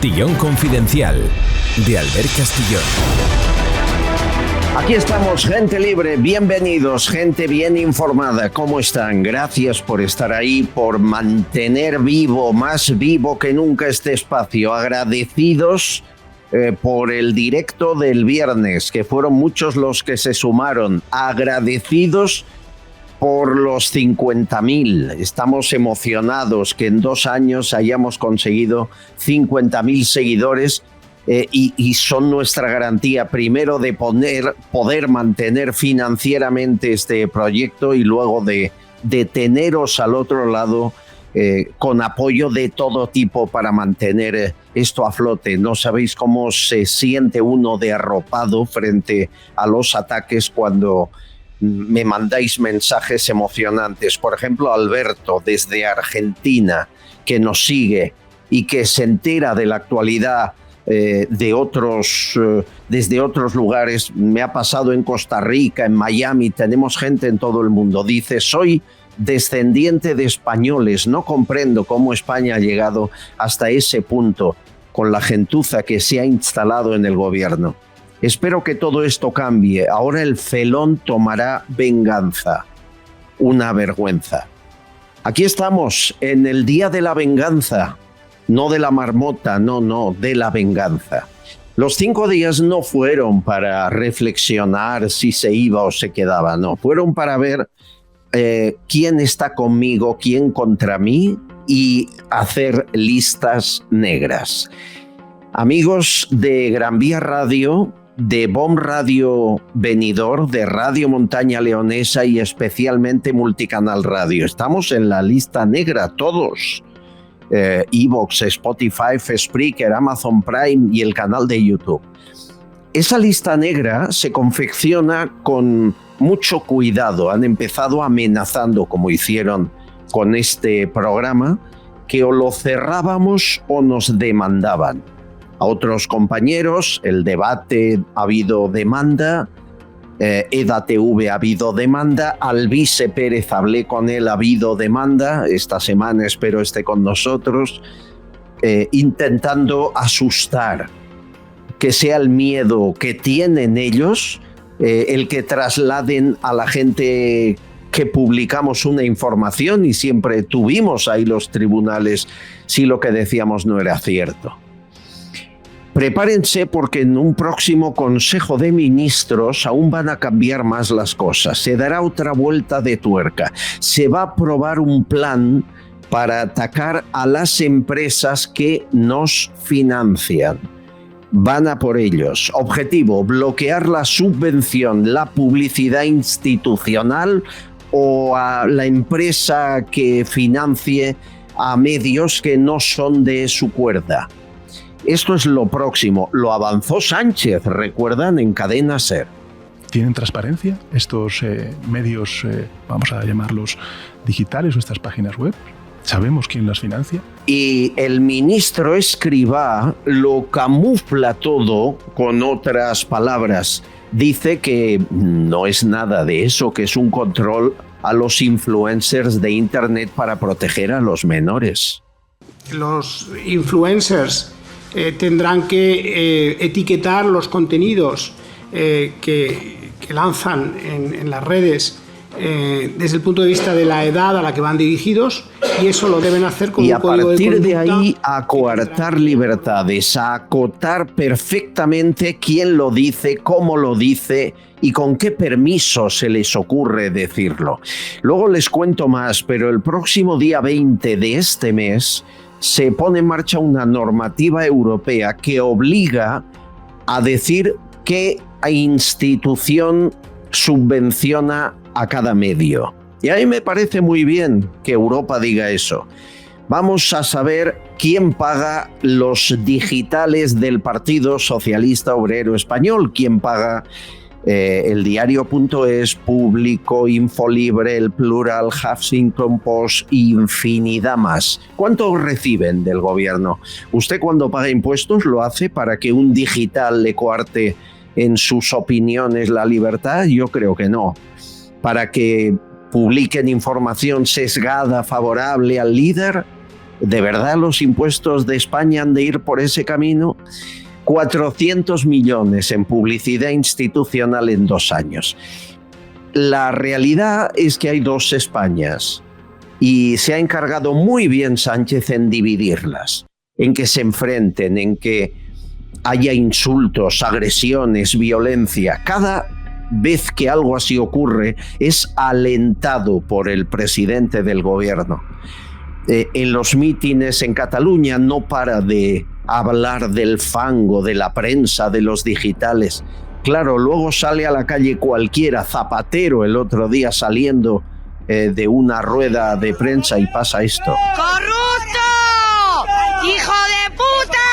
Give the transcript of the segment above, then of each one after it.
Castillón Confidencial, de Albert Castillón. Aquí estamos, gente libre, bienvenidos, gente bien informada. ¿Cómo están? Gracias por estar ahí, por mantener vivo, más vivo que nunca este espacio. Agradecidos por el directo del viernes, que fueron muchos los que se sumaron. Agradecidos por los 50.000. Estamos emocionados que en 2 años hayamos conseguido 50.000 seguidores. Y son nuestra garantía, primero, de poder mantener financieramente este proyecto y luego de teneros al otro lado con apoyo de todo tipo para mantener esto a flote. No sabéis cómo se siente uno de arropado frente a los ataques cuando me mandáis mensajes emocionantes. Por ejemplo, Alberto, desde Argentina, que nos sigue y que se entera de la actualidad desde otros lugares. Me ha pasado en Costa Rica, en Miami, tenemos gente en todo el mundo. Dice: soy descendiente de españoles, no comprendo cómo España ha llegado hasta ese punto con la gentuza que se ha instalado en el gobierno. Espero que todo esto cambie. Ahora el felón tomará venganza. Una vergüenza. Aquí estamos en el día de la venganza. No de la marmota, no, de la venganza. Los 5 días no fueron para reflexionar si se iba o se quedaba, no. Fueron para ver quién está conmigo, quién contra mí y hacer listas negras. Amigos de Gran Vía Radio, de BOM Radio Benidorm, de Radio Montaña Leonesa y especialmente Multicanal Radio. Estamos en la lista negra todos. iVoox, Spotify, Spreaker, Amazon Prime y el canal de YouTube. Esa lista negra se confecciona con mucho cuidado. Han empezado amenazando, como hicieron con este programa, que o lo cerrábamos o nos demandaban. A otros compañeros, El Debate, ha habido demanda. EDATV ha habido demanda, Alvise Pérez, hablé con él, ha habido demanda, esta semana espero esté con nosotros, intentando asustar, que sea el miedo que tienen ellos el que trasladen a la gente que publicamos una información y siempre tuvimos ahí los tribunales si lo que decíamos no era cierto. Prepárense porque en un próximo Consejo de Ministros aún van a cambiar más las cosas. Se dará otra vuelta de tuerca. Se va a aprobar un plan para atacar a las empresas que nos financian. Van a por ellos. Objetivo: bloquear la subvención, la publicidad institucional o a la empresa que financie a medios que no son de su cuerda. Esto es lo próximo. Lo avanzó Sánchez, recuerdan, en Cadena SER. ¿Tienen transparencia estos medios, vamos a llamarlos digitales, o estas páginas web? ¿Sabemos quién las financia? Y el ministro Escrivá lo camufla todo con otras palabras. Dice que no es nada de eso, que es un control a los influencers de Internet para proteger a los menores. Los influencers tendrán que etiquetar los contenidos que lanzan en las redes desde el punto de vista de la edad a la que van dirigidos, y eso lo deben hacer con un código de conducta. Y a partir de ahí, a coartar libertades, a acotar perfectamente quién lo dice, cómo lo dice y con qué permiso se les ocurre decirlo. Luego les cuento más, pero el próximo día 20 de este mes se pone en marcha una normativa europea que obliga a decir qué institución subvenciona a cada medio. Y a mí me parece muy bien que Europa diga eso. Vamos a saber quién paga los digitales del Partido Socialista Obrero Español, quién paga el Diario.es, Público, Infolibre, El Plural, Huffington Post, infinidad más. ¿Cuánto reciben del gobierno? ¿Usted cuando paga impuestos lo hace para que un digital le coarte en sus opiniones la libertad? Yo creo que no. Para que publiquen información sesgada favorable al líder, ¿De verdad los impuestos de España han de ir por ese camino? 400 millones en publicidad institucional en 2 años. La realidad es que hay 2 Españas y se ha encargado muy bien Sánchez en dividirlas, en que se enfrenten, en que haya insultos, agresiones, violencia. Cada vez que algo así ocurre es alentado por el presidente del gobierno. En los mítines en Cataluña no para de hablar del fango, de la prensa, de los digitales. Claro, luego sale a la calle cualquiera, Zapatero el otro día saliendo de una rueda de prensa y pasa esto. ¡Corrupto! ¡Hijo de puta!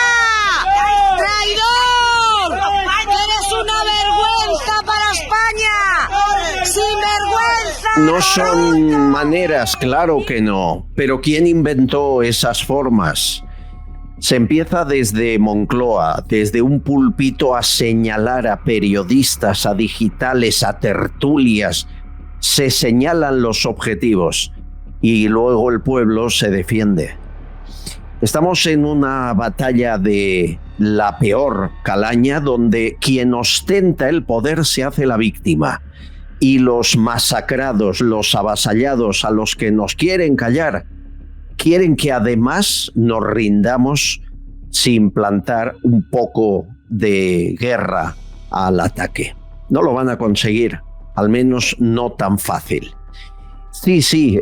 ¡Traidor! ¡Eres una vergüenza para España! ¡Sinvergüenza! No son maneras, claro que no, pero ¿quién inventó esas formas? Se empieza desde Moncloa, desde un púlpito a señalar a periodistas, a digitales, a tertulias. Se señalan los objetivos y luego el pueblo se defiende. Estamos en una batalla de la peor calaña donde quien ostenta el poder se hace la víctima y los masacrados, los avasallados, a los que nos quieren callar, quieren que además nos rindamos sin plantar un poco de guerra al ataque. No lo van a conseguir, al menos no tan fácil. Sí,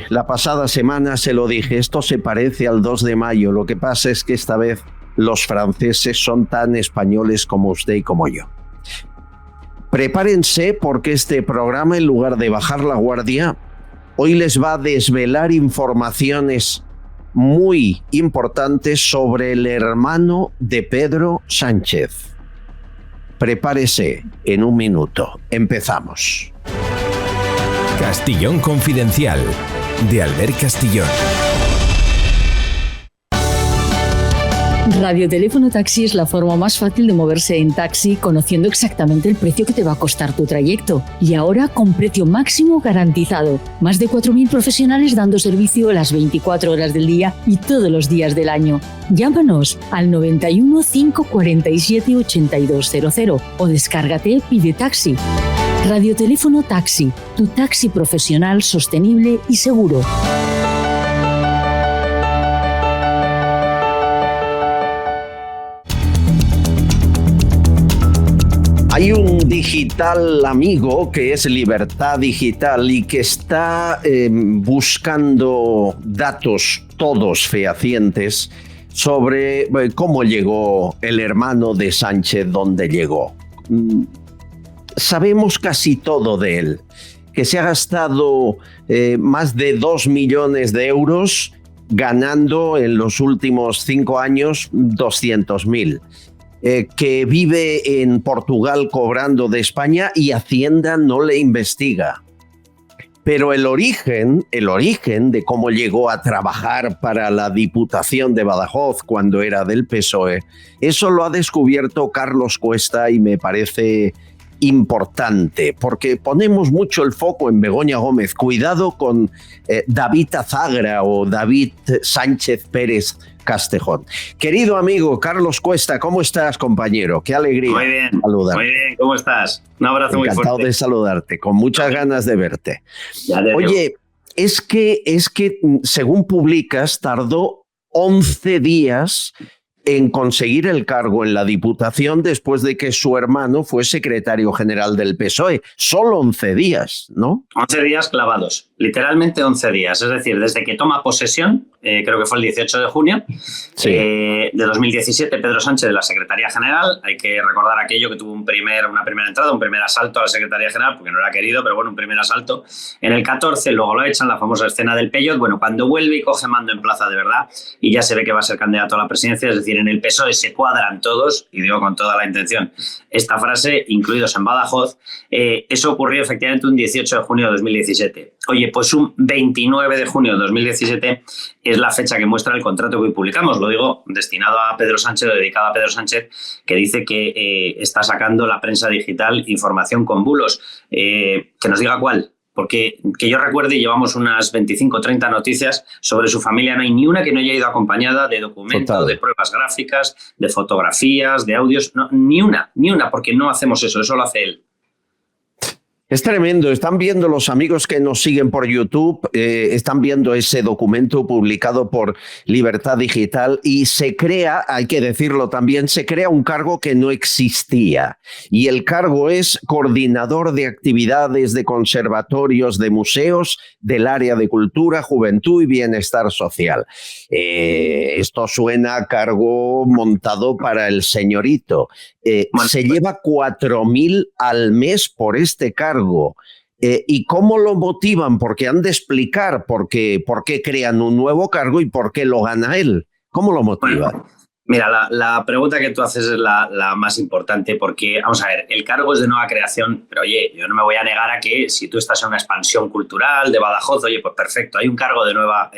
la pasada semana se lo dije, esto se parece al 2 de mayo, lo que pasa es que esta vez los franceses son tan españoles como usted y como yo. Prepárense porque este programa, en lugar de bajar la guardia, hoy les va a desvelar informaciones muy importantes sobre el hermano de Pedro Sánchez. Prepárese, en un minuto. Empezamos. Castillón Confidencial, de Albert Castillón. Radioteléfono Taxi es la forma más fácil de moverse en taxi, conociendo exactamente el precio que te va a costar tu trayecto. Y ahora con precio máximo garantizado. Más de 4.000 profesionales dando servicio las 24 horas del día y todos los días del año. Llámanos al 91 547 8200 o descárgate Pide Taxi. Radioteléfono Taxi, tu taxi profesional, sostenible y seguro. Hay un digital amigo que es Libertad Digital y que está buscando datos todos fehacientes sobre cómo llegó el hermano de Sánchez donde llegó. Sabemos casi todo de él, que se ha gastado más de 2 millones de euros ganando en los últimos 5 años 200.000. Que vive en Portugal cobrando de España y Hacienda no le investiga. Pero el origen de cómo llegó a trabajar para la Diputación de Badajoz cuando era del PSOE, eso lo ha descubierto Carlos Cuesta y me parece importante, porque ponemos mucho el foco en Begoña Gómez. Cuidado con David Azagra o David Sánchez Pérez Castejón. Querido amigo Carlos Cuesta, ¿cómo estás, compañero? Qué alegría. Muy bien, saludarte. muy bien, ¿cómo estás? Un abrazo muy fuerte. Encantado de saludarte, con muchas ganas de verte. Oye, es que según publicas, tardó 11 días en conseguir el cargo en la Diputación después de que su hermano fue secretario general del PSOE. Solo 11 días, ¿no? 11 días clavados, literalmente 11 días. Es decir, desde que toma posesión, creo que fue el 18 de junio de 2017, Pedro Sánchez de la Secretaría General. Hay que recordar aquello que tuvo una primera entrada, un primer asalto a la Secretaría General, porque no era querido, pero bueno, un primer asalto. En el 14, luego lo echan, la famosa escena del Peyot. Bueno, cuando vuelve y coge mando en plaza de verdad y ya se ve que va a ser candidato a la presidencia, es decir, en el PSOE se cuadran todos, y digo con toda la intención esta frase, incluidos en Badajoz. Eso ocurrió efectivamente un 18 de junio de 2017. Oye, pues un 29 de junio de 2017 es la fecha que muestra el contrato que hoy publicamos. Lo digo destinado a Pedro Sánchez, o dedicado a Pedro Sánchez, que dice que está sacando la prensa digital información con bulos. Que nos diga cuál. porque que yo recuerde llevamos unas 25 o 30 noticias sobre su familia, no hay ni una que no haya ido acompañada de documentos, de pruebas gráficas, de fotografías, de audios, no, ni una, porque no hacemos eso lo hace él. Es tremendo, están viendo los amigos que nos siguen por YouTube, están viendo ese documento publicado por Libertad Digital y se crea, hay que decirlo también, se crea un cargo que no existía y el cargo es coordinador de actividades de conservatorios de museos del área de cultura, juventud y bienestar social. Esto suena a cargo montado para el señorito. Se lleva 4.000 al mes por este cargo. ¿Y cómo lo motivan? Porque han de explicar por qué crean un nuevo cargo y por qué lo gana él. ¿Cómo lo motivan? Bueno, mira, la pregunta que tú haces es la más importante porque, vamos a ver, el cargo es de nueva creación, pero oye, yo no me voy a negar a que si tú estás en una expansión cultural de Badajoz, oye, pues perfecto, hay un cargo de nueva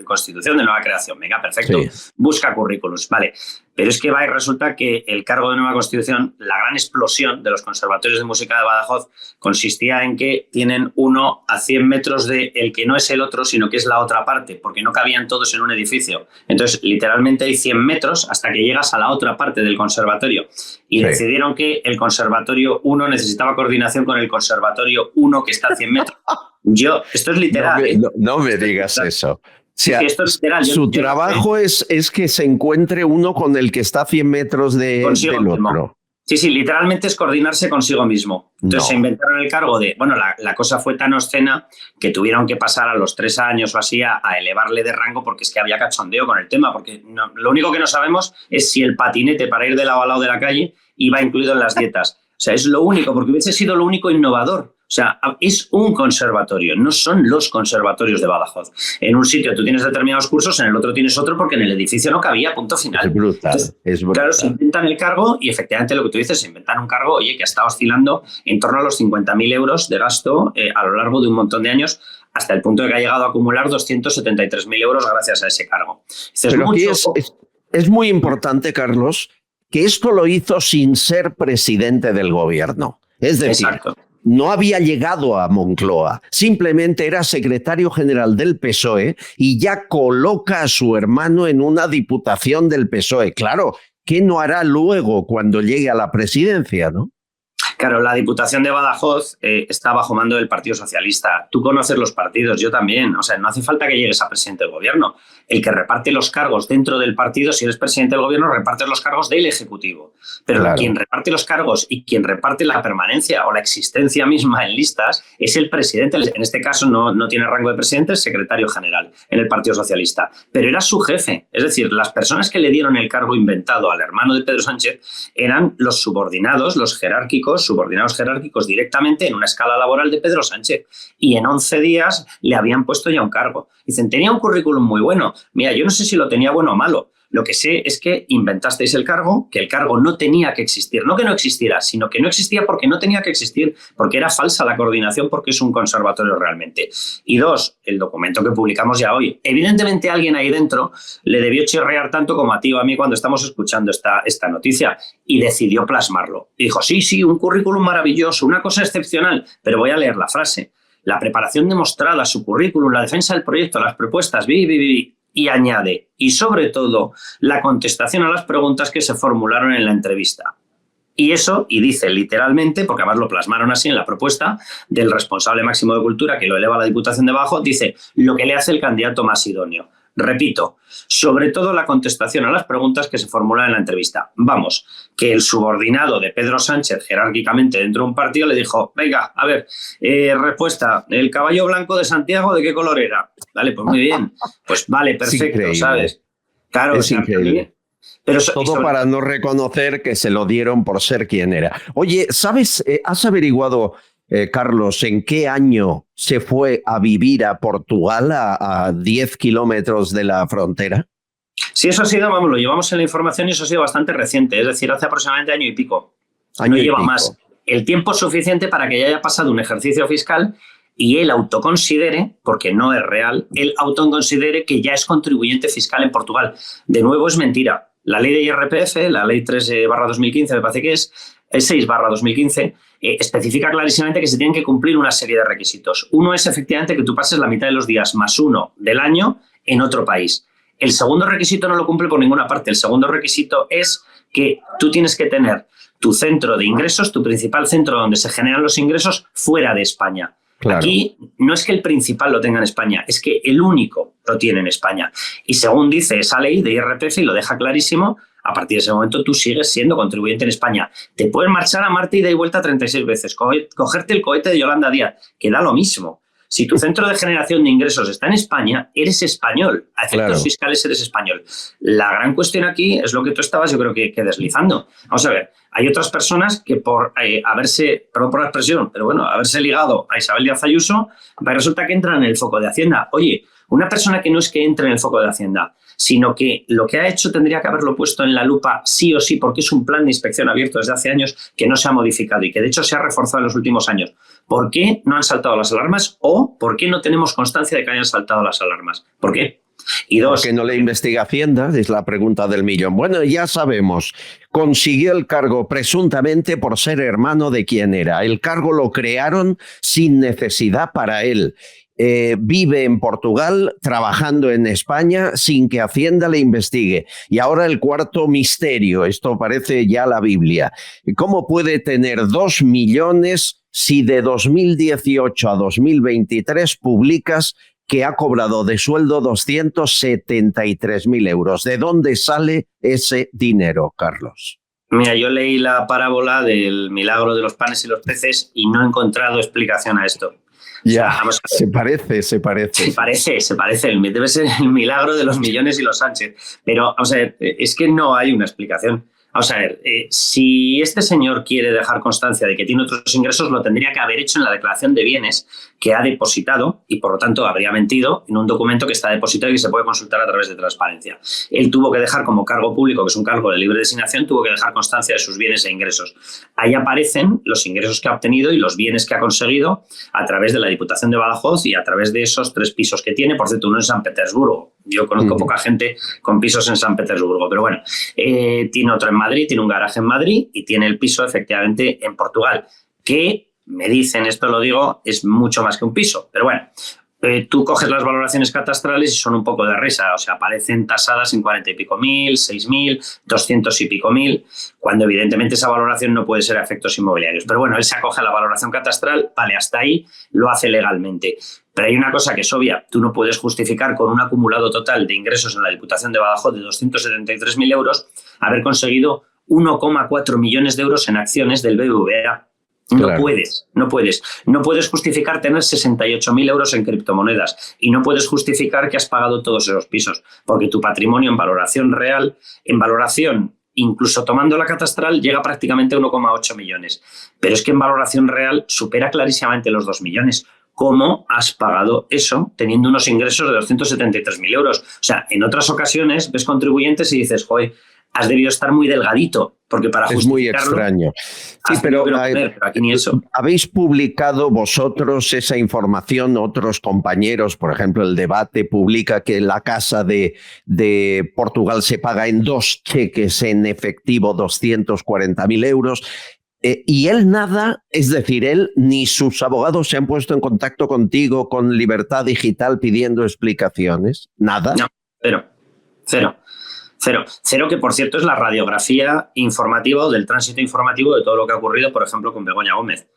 constitución, de nueva creación, venga, perfecto, sí. Busca currículums, vale. Pero es que va y resulta que el cargo de nueva constitución, la gran explosión de los conservatorios de música de Badajoz consistía en que tienen uno a 100 metros de el que no es el otro, sino que es la otra parte, porque no cabían todos en un edificio. Entonces, literalmente hay 100 metros hasta que llegas a la otra parte del conservatorio. Y decidieron que el conservatorio 1 necesitaba coordinación con el conservatorio 1 que está a 100 metros. Esto es literal. No me digas eso. O sea, esto es literal. Su trabajo es que se encuentre uno con el que está a 100 metros del otro. Sí, literalmente es coordinarse consigo mismo. Entonces se inventaron el cargo de... Bueno, la cosa fue tan obscena que tuvieron que pasar a los 3 años o así a elevarle de rango porque es que había cachondeo con el tema. Porque lo único que no sabemos es si el patinete para ir de lado a lado de la calle iba incluido en las dietas. O sea, es lo único, porque hubiese sido lo único innovador. O sea, es un conservatorio, no son los conservatorios de Badajoz. En un sitio tú tienes determinados cursos, en el otro tienes otro porque en el edificio no cabía, punto final. Es brutal, es brutal. Claro, se inventan el cargo y efectivamente lo que tú dices, se inventan un cargo, oye, que está oscilando en torno a los 50.000 euros de gasto a lo largo de un montón de años, hasta el punto de que ha llegado a acumular 273.000 euros gracias a ese cargo. Pero aquí es muy importante, Carlos, que esto lo hizo sin ser presidente del gobierno. Es decir, no había llegado a Moncloa, simplemente era secretario general del PSOE y ya coloca a su hermano en una diputación del PSOE. Claro, ¿qué no hará luego cuando llegue a la presidencia, no? Claro, la Diputación de Badajoz está bajo mando del Partido Socialista. Tú conoces los partidos, yo también. O sea, no hace falta que llegues a presidente del gobierno. El que reparte los cargos dentro del partido, si eres presidente del gobierno, repartes los cargos del Ejecutivo. Pero quien reparte los cargos y quien reparte la permanencia o la existencia misma en listas es el presidente. En este caso no tiene rango de presidente, es secretario general en el Partido Socialista. Pero era su jefe. Es decir, las personas que le dieron el cargo inventado al hermano de Pedro Sánchez eran los subordinados, los subordinados jerárquicos directamente en una escala laboral de Pedro Sánchez. Y en 11 días le habían puesto ya un cargo. Dicen, tenía un currículum muy bueno. Mira, yo no sé si lo tenía bueno o malo. Lo que sé es que inventasteis el cargo, que el cargo no tenía que existir. No que no existiera, sino que no existía porque no tenía que existir, porque era falsa la coordinación, porque es un conservatorio realmente. Y 2, el documento que publicamos ya hoy. Evidentemente alguien ahí dentro le debió chirrear tanto como a ti o a mí cuando estamos escuchando esta noticia y decidió plasmarlo. Y dijo, sí, un currículum maravilloso, una cosa excepcional, pero voy a leer la frase. La preparación demostrada, su currículum, la defensa del proyecto, las propuestas, y añade, y sobre todo, la contestación a las preguntas que se formularon en la entrevista. Y eso, y dice literalmente, porque además lo plasmaron así en la propuesta del responsable máximo de Cultura, que lo eleva a la Diputación de Badajoz, dice lo que le hace el candidato más idóneo. Repito, sobre todo la contestación a las preguntas que se formulan en la entrevista. Vamos, que el subordinado de Pedro Sánchez, jerárquicamente dentro de un partido, le dijo, venga, a ver, respuesta, ¿el caballo blanco de Santiago de qué color era? Vale, pues muy bien. Pues vale, perfecto, ¿sabes? Claro, es increíble. Pero todo para no reconocer que se lo dieron por ser quien era. Oye, ¿sabes? ¿Has averiguado, Carlos, en qué año se fue a vivir a Portugal, a 10 kilómetros de la frontera? Sí, eso ha sido, vamos, lo llevamos en la información y eso ha sido bastante reciente, es decir, hace aproximadamente año y pico. No lleva más. El tiempo suficiente para que ya haya pasado un ejercicio fiscal y él autoconsidere, porque no es real, él autoconsidere que ya es contribuyente fiscal en Portugal. De nuevo, es mentira. La ley de IRPF, la ley 3/2015, me parece que es 6/2015, especifica clarísimamente que se tienen que cumplir una serie de requisitos. Uno es efectivamente que tú pases la mitad de los días más uno del año en otro país. El segundo requisito no lo cumple por ninguna parte. El segundo requisito es que tú tienes que tener tu centro de ingresos, tu principal centro donde se generan los ingresos, fuera de España. Claro. Aquí no es que el principal lo tenga en España, es que el único lo tiene en España. Y según dice esa ley de IRPF, y lo deja clarísimo, a partir de ese momento tú sigues siendo contribuyente en España. Te puedes marchar a Marte ida y vuelta 36 veces, cogerte el cohete de Yolanda Díaz, que da lo mismo. Si tu centro de generación de ingresos está en España, eres español. A efectos fiscales eres español. La gran cuestión aquí es lo que tú estabas, yo creo que deslizando. Vamos a ver, hay otras personas que por haberse, perdón por la expresión, pero bueno, haberse ligado a Isabel Díaz Ayuso, resulta que entran en el foco de Hacienda. Oye, una persona que no es que entre en el foco de Hacienda, sino que lo que ha hecho tendría que haberlo puesto en la lupa sí o sí, porque es un plan de inspección abierto desde hace años que no se ha modificado y que de hecho se ha reforzado en los últimos años. ¿Por qué no han saltado las alarmas o por qué no tenemos constancia de que hayan saltado las alarmas? ¿Por qué? Y dos, ¿por qué no le investiga Hacienda? Es la pregunta del millón. Bueno, ya sabemos, consiguió el cargo presuntamente por ser hermano de quien era. El cargo lo crearon sin necesidad para él. Vive en Portugal, trabajando en España, sin que Hacienda le investigue. Y ahora el cuarto misterio, esto parece ya la Biblia. ¿Cómo puede tener 2 millones si de 2018 a 2023 publicas que ha cobrado de sueldo 273.000 euros? ¿De dónde sale ese dinero, Carlos? Mira, yo leí la parábola del milagro de los panes y los peces y no he encontrado explicación a esto. Ya, o sea, se parece. Se parece. Debe ser el milagro de los Millones y los Sánchez. Pero, o sea, es que no hay una explicación. Vamos a ver, si este señor quiere dejar constancia de que tiene otros ingresos, lo tendría que haber hecho en la declaración de bienes que ha depositado y, por lo tanto, habría mentido en un documento que está depositado y que se puede consultar a través de transparencia. Él tuvo que dejar como cargo público, que es un cargo de libre designación, tuvo que dejar constancia de sus bienes e ingresos. Ahí aparecen los ingresos que ha obtenido y los bienes que ha conseguido a través de la Diputación de Badajoz y a través de esos 3 pisos que tiene, por cierto, uno en San Petersburgo. Yo conozco poca gente con pisos en San Petersburgo, pero bueno, tiene otro en Madrid, tiene un garaje en Madrid y tiene el piso efectivamente en Portugal, que me dicen, esto lo digo, es mucho más que un piso, pero bueno, tú coges las valoraciones catastrales y son un poco de risa, o sea, aparecen tasadas en 40 y pico mil, 6.000, 200 y pico mil, cuando evidentemente esa valoración no puede ser a efectos inmobiliarios. Pero bueno, él se acoge a la valoración catastral, vale, hasta ahí lo hace legalmente. Pero hay una cosa que es obvia, tú no puedes justificar con un acumulado total de ingresos en la Diputación de Badajoz de 273.000 euros haber conseguido 1,4 millones de euros en acciones del BBVA. Claro. No puedes justificar tener 68.000 euros en criptomonedas y no puedes justificar que has pagado todos esos pisos, porque tu patrimonio en valoración real, incluso tomando la catastral, llega prácticamente a 1,8 millones. Pero es que en valoración real supera clarísimamente los 2 millones. ¿Cómo has pagado eso teniendo unos ingresos de 273.000 euros? O sea, en otras ocasiones ves contribuyentes y dices, joder, has debido estar muy delgadito, porque para justificarlo... Es muy extraño. Sí, pero aquí ni eso. ¿Habéis publicado vosotros esa información? Otros compañeros, por ejemplo, El Debate publica que la Casa de Portugal se paga en 2 cheques en efectivo 240.000 euros. Y él nada, es decir, él ni sus abogados se han puesto en contacto contigo, con Libertad Digital, pidiendo explicaciones. ¿Nada? No, cero, que por cierto es la radiografía informativa o del tránsito informativo de todo lo que ha ocurrido, por ejemplo, con Begoña Gómez.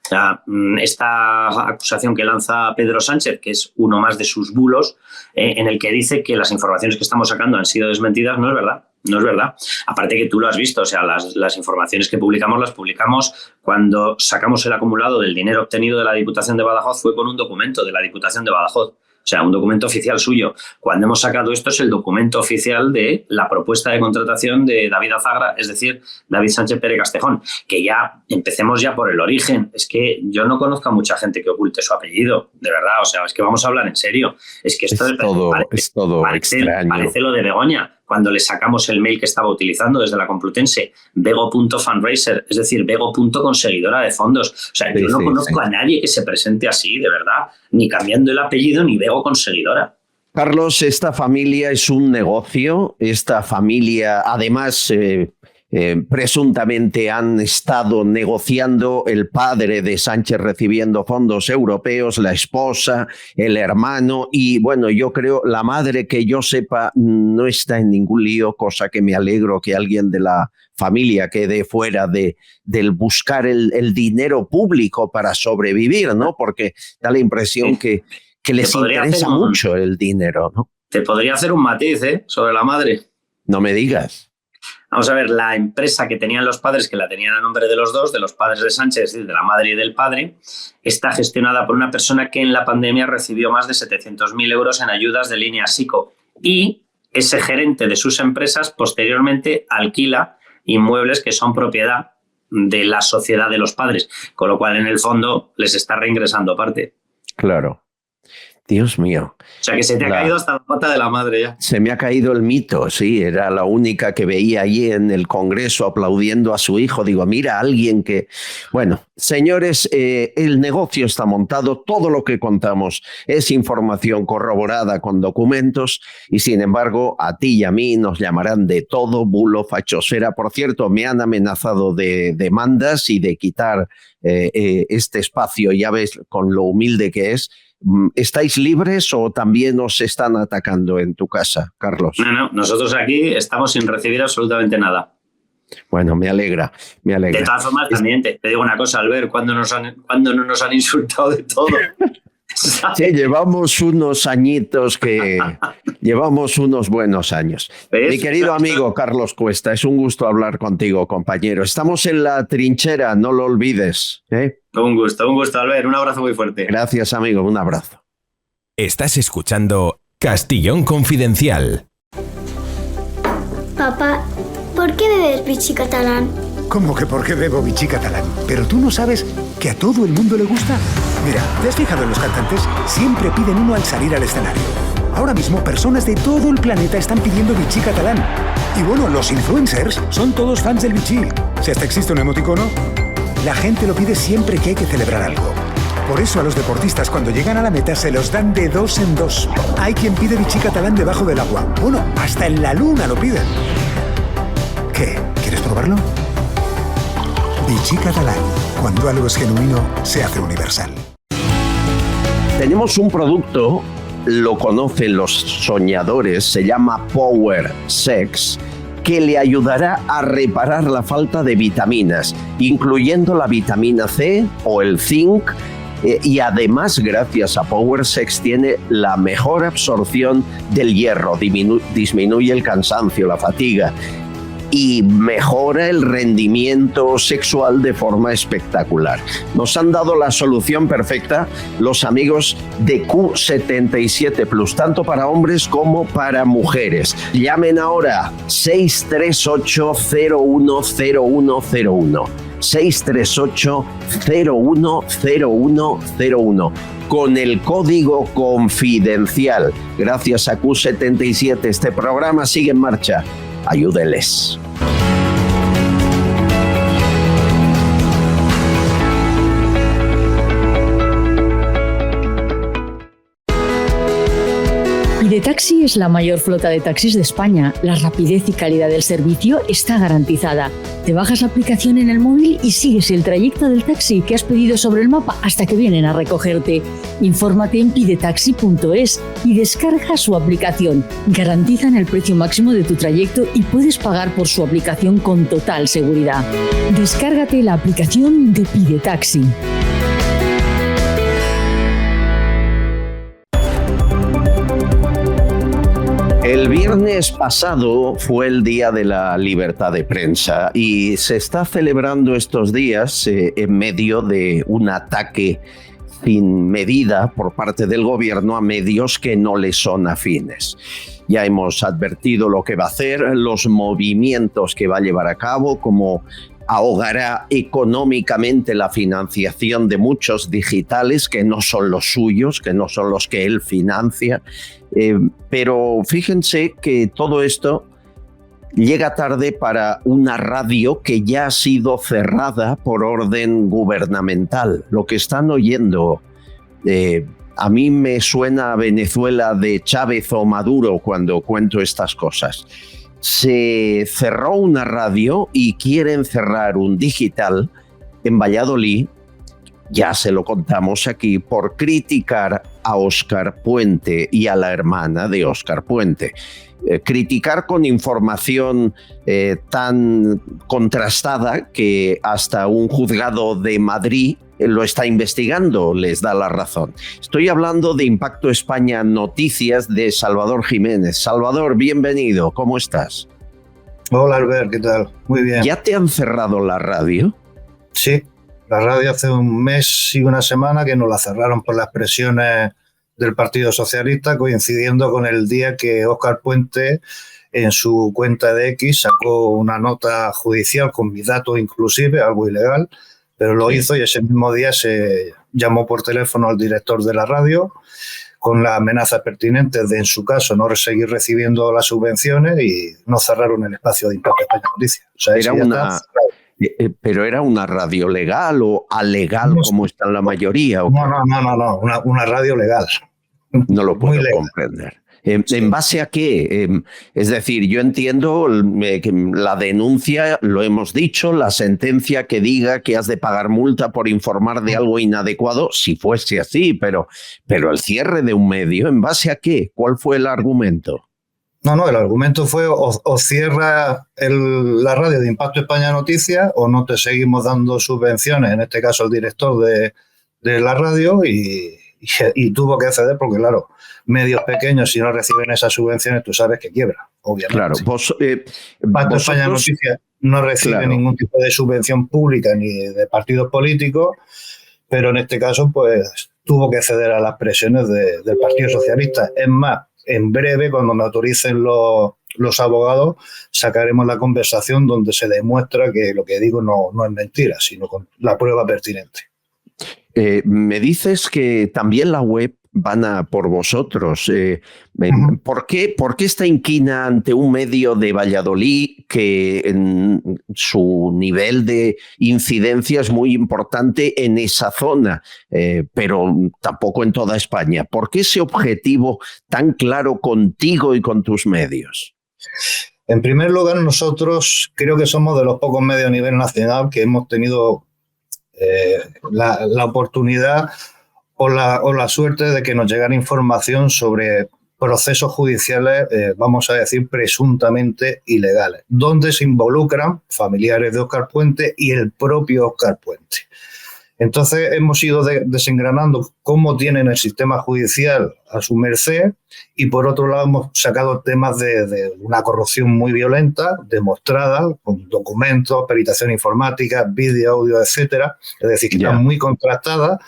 O sea, esta acusación que lanza Pedro Sánchez, que es uno más de sus bulos, en el que dice que las informaciones que estamos sacando han sido desmentidas, no es verdad. No es verdad. Aparte que tú lo has visto, o sea, las informaciones que publicamos las publicamos cuando sacamos el acumulado del dinero obtenido de la Diputación de Badajoz, fue con un documento de la Diputación de Badajoz. O sea, un documento oficial suyo. Cuando hemos sacado esto es el documento oficial de la propuesta de contratación de David Azagra, es decir, David Sánchez Pérez Castejón. Que ya empecemos ya por el origen. Es que yo no conozco a mucha gente que oculte su apellido, de verdad. O sea, es que vamos a hablar en serio. Es que esto es todo extraño. Parece lo de Begoña. Cuando le sacamos el mail que estaba utilizando desde la Complutense, Bego.fundraiser, es decir, Bego.conseguidora de fondos. O sea, yo no conozco a nadie que se presente así, de verdad, ni cambiando el apellido, ni Bego conseguidora. Carlos, esta familia es un negocio, esta familia, además, presuntamente han estado negociando, el padre de Sánchez recibiendo fondos europeos, la esposa, el hermano y bueno, yo creo la madre, que yo sepa, no está en ningún lío, cosa que me alegro que alguien de la familia quede fuera del buscar el dinero público para sobrevivir, ¿no? Porque da la impresión que les interesa mucho el dinero, ¿no? Te podría hacer un matiz, sobre la madre. No me digas. Vamos a ver, la empresa que tenían los padres, que la tenían a nombre de los dos, de los padres de Sánchez, es decir, de la madre y del padre, está gestionada por una persona que en la pandemia recibió más de 700.000 euros en ayudas de línea SICO. Y ese gerente de sus empresas posteriormente alquila inmuebles que son propiedad de la sociedad de los padres, con lo cual en el fondo les está reingresando parte. Claro. Dios mío. O sea que se te ha caído hasta la pata de la madre ya. Se me ha caído el mito, sí. Era la única que veía allí en el Congreso aplaudiendo a su hijo. Digo, mira, alguien que... Bueno, señores, el negocio está montado. Todo lo que contamos es información corroborada con documentos y, sin embargo, a ti y a mí nos llamarán de todo, bulo, fachosfera. Por cierto, me han amenazado de demandas y de quitar este espacio. Ya ves con lo humilde que es. ¿Estáis libres o también os están atacando en tu casa, Carlos? No, nosotros aquí estamos sin recibir absolutamente nada. Bueno, me alegra. De todas formas, también te digo una cosa, Albert, cuando no nos han insultado de todo. Sí, llevamos unos añitos llevamos unos buenos años. ¿Ves? Mi querido amigo Carlos Cuesta, es un gusto hablar contigo, compañero. Estamos en la trinchera, no lo olvides. Un gusto, Albert. Un abrazo muy fuerte. Gracias, amigo. Un abrazo. Estás escuchando Castellón Confidencial. Papá, ¿por qué bebes Vichy catalán? ¿Cómo que por qué bebo Vichy catalán? ¿Pero tú no sabes que a todo el mundo le gusta? Mira, ¿te has fijado en los cantantes? Siempre piden uno al salir al escenario. Ahora mismo personas de todo el planeta están pidiendo Vichy catalán. Y bueno, los influencers son todos fans del Vichy. Si hasta existe un emoticono, la gente lo pide siempre que hay que celebrar algo. Por eso a los deportistas cuando llegan a la meta se los dan de 2 en 2. Hay quien pide Vichy catalán debajo del agua. Bueno, hasta en la luna lo piden. ¿Qué? ¿Quieres probarlo? Vichy catalán. Cuando algo es genuino, se hace universal. Tenemos un producto, lo conocen los soñadores, se llama Power Sex, que le ayudará a reparar la falta de vitaminas, incluyendo la vitamina C o el zinc, y además, gracias a Power Sex, tiene la mejor absorción del hierro, disminuye el cansancio, la fatiga, y mejora el rendimiento sexual de forma espectacular. Nos han dado la solución perfecta los amigos de Q77 Plus, tanto para hombres como para mujeres. Llamen ahora 638-010101. 638-010101 con el código confidencial. Gracias a Q77 este programa sigue en marcha. Ayúdeles. Pidetaxi es la mayor flota de taxis de España. La rapidez y calidad del servicio está garantizada. Te bajas la aplicación en el móvil y sigues el trayecto del taxi que has pedido sobre el mapa hasta que vienen a recogerte. Infórmate en pidetaxi.es y descarga su aplicación. Garantizan el precio máximo de tu trayecto y puedes pagar por su aplicación con total seguridad. Descárgate la aplicación de Pidetaxi. El viernes pasado fue el Día de la Libertad de Prensa y se está celebrando estos días en medio de un ataque sin medida por parte del gobierno a medios que no le son afines. Ya hemos advertido lo que va a hacer, los movimientos que va a llevar a cabo, como ahogará económicamente la financiación de muchos digitales que no son los suyos, que no son los que él financia. Pero fíjense que todo esto llega tarde para una radio que ya ha sido cerrada por orden gubernamental. Lo que están oyendo, a mí me suena a Venezuela de Chávez o Maduro cuando cuento estas cosas. se cerró una radio y quieren cerrar un digital en Valladolid, ya se lo contamos aquí, por criticar a Óscar Puente y a la hermana de Óscar Puente. Criticar con información tan contrastada que hasta un juzgado de Madrid lo está investigando, les da la razón. Estoy hablando de Impacto España Noticias de Salvador Jiménez. Salvador, bienvenido, ¿cómo estás? Hola Albert, ¿qué tal? Muy bien. ¿Ya te han cerrado la radio? Sí, la radio hace un mes y una semana que nos la cerraron por las presiones del Partido Socialista, coincidiendo con el día que Óscar Puente en su cuenta de X sacó una nota judicial con mis datos inclusive, algo ilegal, pero lo hizo y ese mismo día se llamó por teléfono al director de la radio con las amenazas pertinentes de, en su caso, no seguir recibiendo las subvenciones y no cerraron el espacio de Impacto España Noticias. O sea, ¿Pero era una radio legal o alegal como está en la mayoría? ¿O no, una radio legal. No lo puedo comprender. ¿En base a qué? Es decir, yo entiendo que la denuncia, lo hemos dicho, la sentencia que diga que has de pagar multa por informar de algo inadecuado, si fuese así, pero el cierre de un medio, ¿en base a qué? ¿Cuál fue el argumento? No, el argumento fue o cierra la radio de Impacto España Noticias o no te seguimos dando subvenciones, en este caso el director de la radio, y tuvo que ceder porque, claro, medios pequeños, si no reciben esas subvenciones, tú sabes que quiebra, obviamente. Claro, Impacto España Noticias no recibe ningún tipo de subvención pública ni de partidos políticos, pero en este caso, pues, tuvo que ceder a las presiones del Partido Socialista. Es más, en breve, cuando me autoricen los abogados, sacaremos la conversación donde se demuestra que lo que digo no es mentira, sino con la prueba pertinente. Me dices que también la web van a por vosotros. ¿Por qué está inquina ante un medio de Valladolid que en su nivel de incidencia es muy importante en esa zona, pero tampoco en toda España? ¿Por qué ese objetivo tan claro contigo y con tus medios? En primer lugar, nosotros creo que somos de los pocos medios a nivel nacional que hemos tenido la oportunidad o la suerte de que nos llegara información sobre procesos judiciales, vamos a decir, presuntamente ilegales, donde se involucran familiares de Óscar Puente y el propio Óscar Puente. Entonces hemos ido desengranando cómo tienen el sistema judicial a su merced y por otro lado hemos sacado temas de una corrupción muy violenta, demostrada con documentos, peritación informática, vídeo, audio, etcétera, es decir, que están muy contrastadas,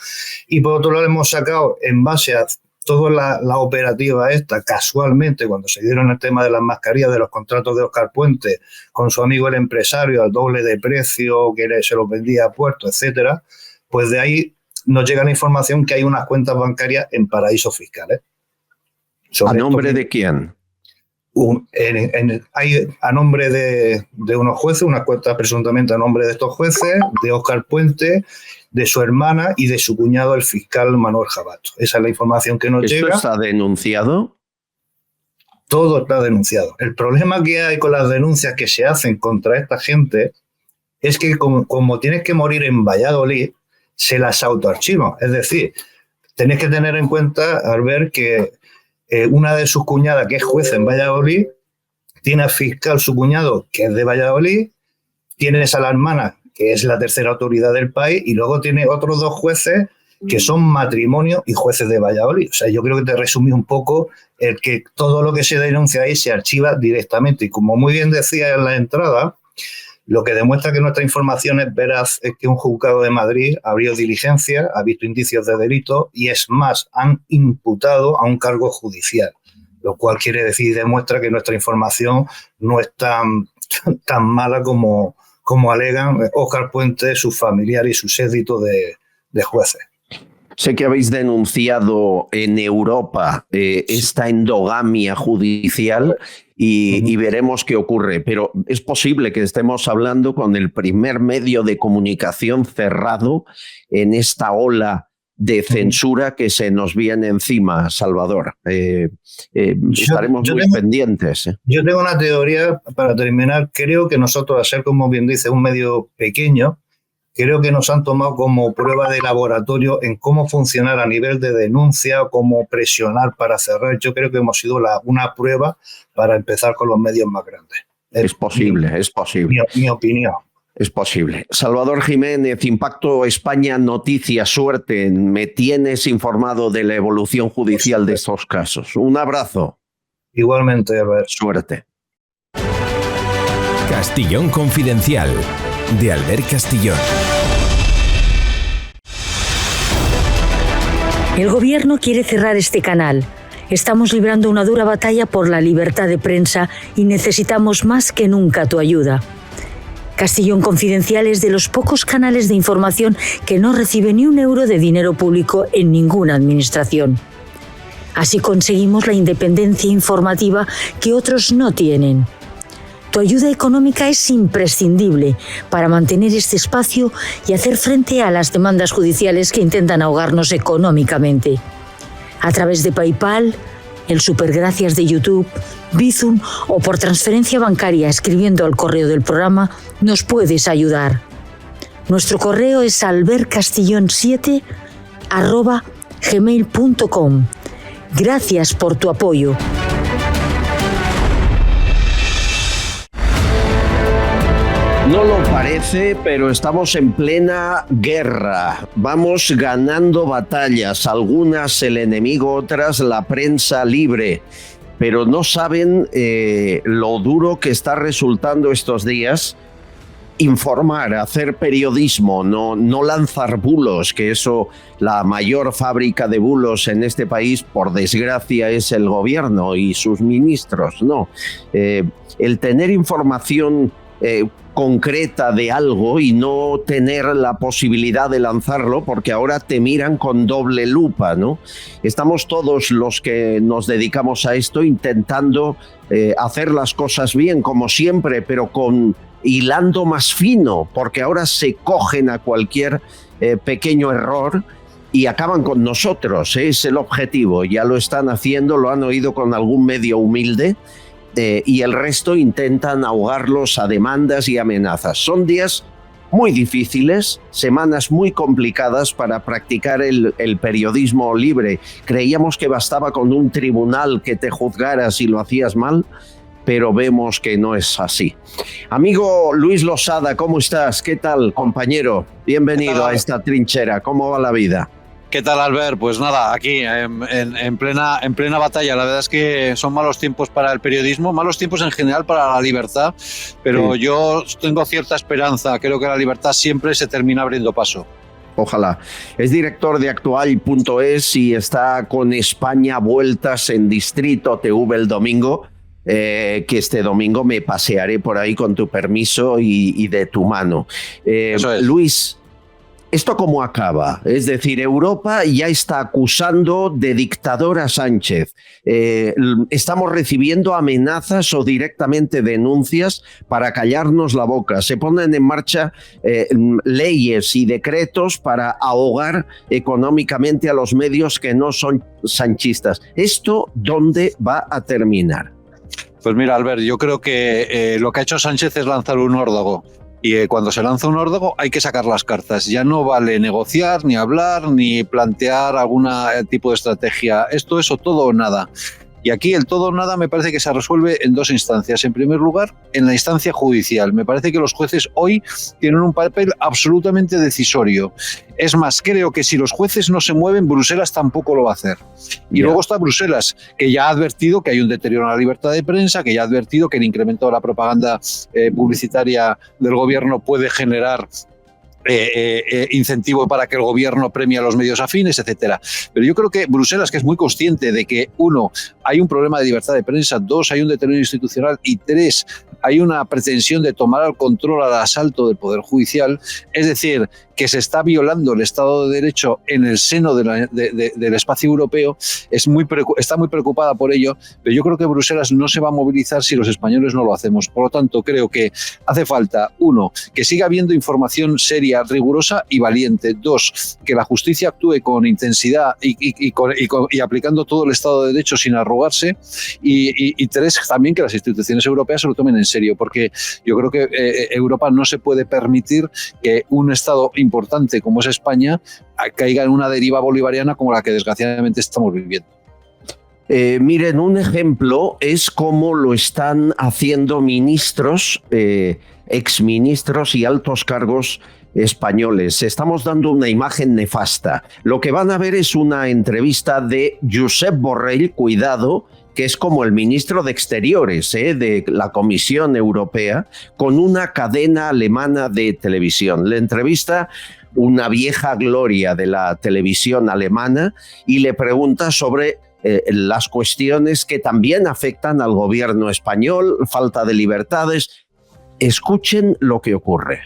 y por otro lado hemos sacado en base a toda la operativa esta, casualmente cuando se dieron el tema de las mascarillas de los contratos de Óscar Puente con su amigo el empresario al doble de precio que se los vendía a Puerto, etcétera, pues de ahí nos llega la información que hay unas cuentas bancarias en paraísos fiscales. ¿A nombre de quién? Hay a nombre de unos jueces, unas cuentas presuntamente a nombre de estos jueces, de Óscar Puente, de su hermana y de su cuñado, el fiscal Manuel Jabato. Esa es la información que nos llega. ¿Esto está denunciado? Todo está denunciado. El problema que hay con las denuncias que se hacen contra esta gente es que como tienes que morir en Valladolid, se las autoarchivan. Es decir, tenéis que tener en cuenta al ver que una de sus cuñadas, que es juez en Valladolid, tiene al fiscal su cuñado, que es de Valladolid, tienes a la hermana, que es la tercera autoridad del país, y luego tiene otros dos jueces que son matrimonio y jueces de Valladolid. O sea, yo creo que te resumí un poco el que todo lo que se denuncia ahí se archiva directamente. Y como muy bien decía en la entrada, lo que demuestra que nuestra información es veraz es que un juzgado de Madrid abrió diligencia, ha visto indicios de delito y es más, han imputado a un cargo judicial, lo cual quiere decir y demuestra que nuestra información no es tan mala como alegan Óscar Puente, su familiar y su sédito de jueces. Sé que habéis denunciado en Europa esta endogamia judicial y veremos qué ocurre, pero es posible que estemos hablando con el primer medio de comunicación cerrado en esta ola de censura que se nos viene encima, Salvador. Estaremos muy pendientes. Yo tengo una teoría, para terminar. Creo que nosotros, al ser, como bien dice, un medio pequeño, creo que nos han tomado como prueba de laboratorio en cómo funcionar a nivel de denuncia, cómo presionar para cerrar. Yo creo que hemos sido una prueba para empezar con los medios más grandes. Es posible. Mi opinión. Es posible. Salvador Jiménez, Impacto España Noticias, suerte. Me tienes informado de la evolución judicial de estos casos. Un abrazo. Igualmente, Albert. Suerte. Castillón Confidencial, de Albert Castillón. El gobierno quiere cerrar este canal. Estamos librando una dura batalla por la libertad de prensa y necesitamos más que nunca tu ayuda. Castillón Confidencial es de los pocos canales de información que no recibe ni un euro de dinero público en ninguna administración. Así conseguimos la independencia informativa que otros no tienen. Tu ayuda económica es imprescindible para mantener este espacio y hacer frente a las demandas judiciales que intentan ahogarnos económicamente. A través de PayPal, el Supergracias de YouTube, Bizum o por transferencia bancaria escribiendo al correo del programa, nos puedes ayudar. Nuestro correo es albercastillon7@gmail.com. Gracias por tu apoyo. No lo parece, pero estamos en plena guerra. Vamos ganando batallas, algunas el enemigo, otras la prensa libre. Pero no saben lo duro que está resultando estos días informar, hacer periodismo, no lanzar bulos, que eso, la mayor fábrica de bulos en este país, por desgracia, es el gobierno y sus ministros. No, el tener información concreta de algo y no tener la posibilidad de lanzarlo, porque ahora te miran con doble lupa, ¿no? Estamos todos los que nos dedicamos a esto intentando hacer las cosas bien, como siempre, pero hilando más fino, porque ahora se cogen a cualquier pequeño error y acaban con nosotros. Es el objetivo. Ya lo están haciendo, lo han oído con algún medio humilde, y el resto intentan ahogarlos a demandas y amenazas. Son días muy difíciles, semanas muy complicadas para practicar el periodismo libre. Creíamos que bastaba con un tribunal que te juzgara si lo hacías mal, pero vemos que no es así. Amigo Luis Losada, ¿cómo estás? ¿Qué tal, compañero? Bienvenido a esta trinchera. ¿Cómo va la vida? ¿Qué tal, Albert? Pues nada, aquí en plena batalla. La verdad es que son malos tiempos para el periodismo, malos tiempos en general para la libertad, pero sí, yo tengo cierta esperanza. Creo que la libertad siempre se termina abriendo paso. Ojalá. Es director de Actual.es y está con España Vueltas en Distrito TV el domingo, que este domingo me pasearé por ahí con tu permiso y de tu mano. Eso es. Luis, ¿esto cómo acaba? Es decir, Europa ya está acusando de dictador a Sánchez. Estamos recibiendo amenazas o directamente denuncias para callarnos la boca. Se ponen en marcha leyes y decretos para ahogar económicamente a los medios que no son sanchistas. ¿Esto dónde va a terminar? Pues mira, Albert, yo creo que lo que ha hecho Sánchez es lanzar un órdago. Y cuando se lanza un órdago hay que sacar las cartas. Ya no vale negociar, ni hablar, ni plantear algún tipo de estrategia. Esto es o todo o nada. Y aquí el todo o nada me parece que se resuelve en dos instancias. En primer lugar, en la instancia judicial. Me parece que los jueces hoy tienen un papel absolutamente decisorio. Es más, creo que si los jueces no se mueven, Bruselas tampoco lo va a hacer. Y luego está Bruselas, que ya ha advertido que hay un deterioro en la libertad de prensa, que ya ha advertido que el incremento de la propaganda publicitaria del gobierno puede generar incentivo para que el gobierno premie a los medios afines, etcétera. Pero yo creo que Bruselas, que es muy consciente de que, uno, hay un problema de libertad de prensa, dos, hay un deterioro institucional y tres, hay una pretensión de tomar el control al asalto del Poder Judicial, es decir, que se está violando el Estado de Derecho en el seno del espacio europeo, está muy preocupada por ello, pero yo creo que Bruselas no se va a movilizar si los españoles no lo hacemos. Por lo tanto, creo que hace falta, uno, que siga habiendo información seria seria, rigurosa y valiente. 2, que la justicia actúe con intensidad y aplicando todo el Estado de Derecho sin arrugarse. Y 3, también que las instituciones europeas se lo tomen en serio, porque yo creo que Europa no se puede permitir que un Estado importante como es España caiga en una deriva bolivariana como la que desgraciadamente estamos viviendo. Miren, un ejemplo es cómo lo están haciendo ministros, exministros y altos cargos españoles. Estamos dando una imagen nefasta. Lo que van a ver es una entrevista de Josep Borrell, cuidado, que es como el ministro de Exteriores de la Comisión Europea, con una cadena alemana de televisión. Le entrevista una vieja gloria de la televisión alemana y le pregunta sobre las cuestiones que también afectan al gobierno español, falta de libertades. Escuchen lo que ocurre.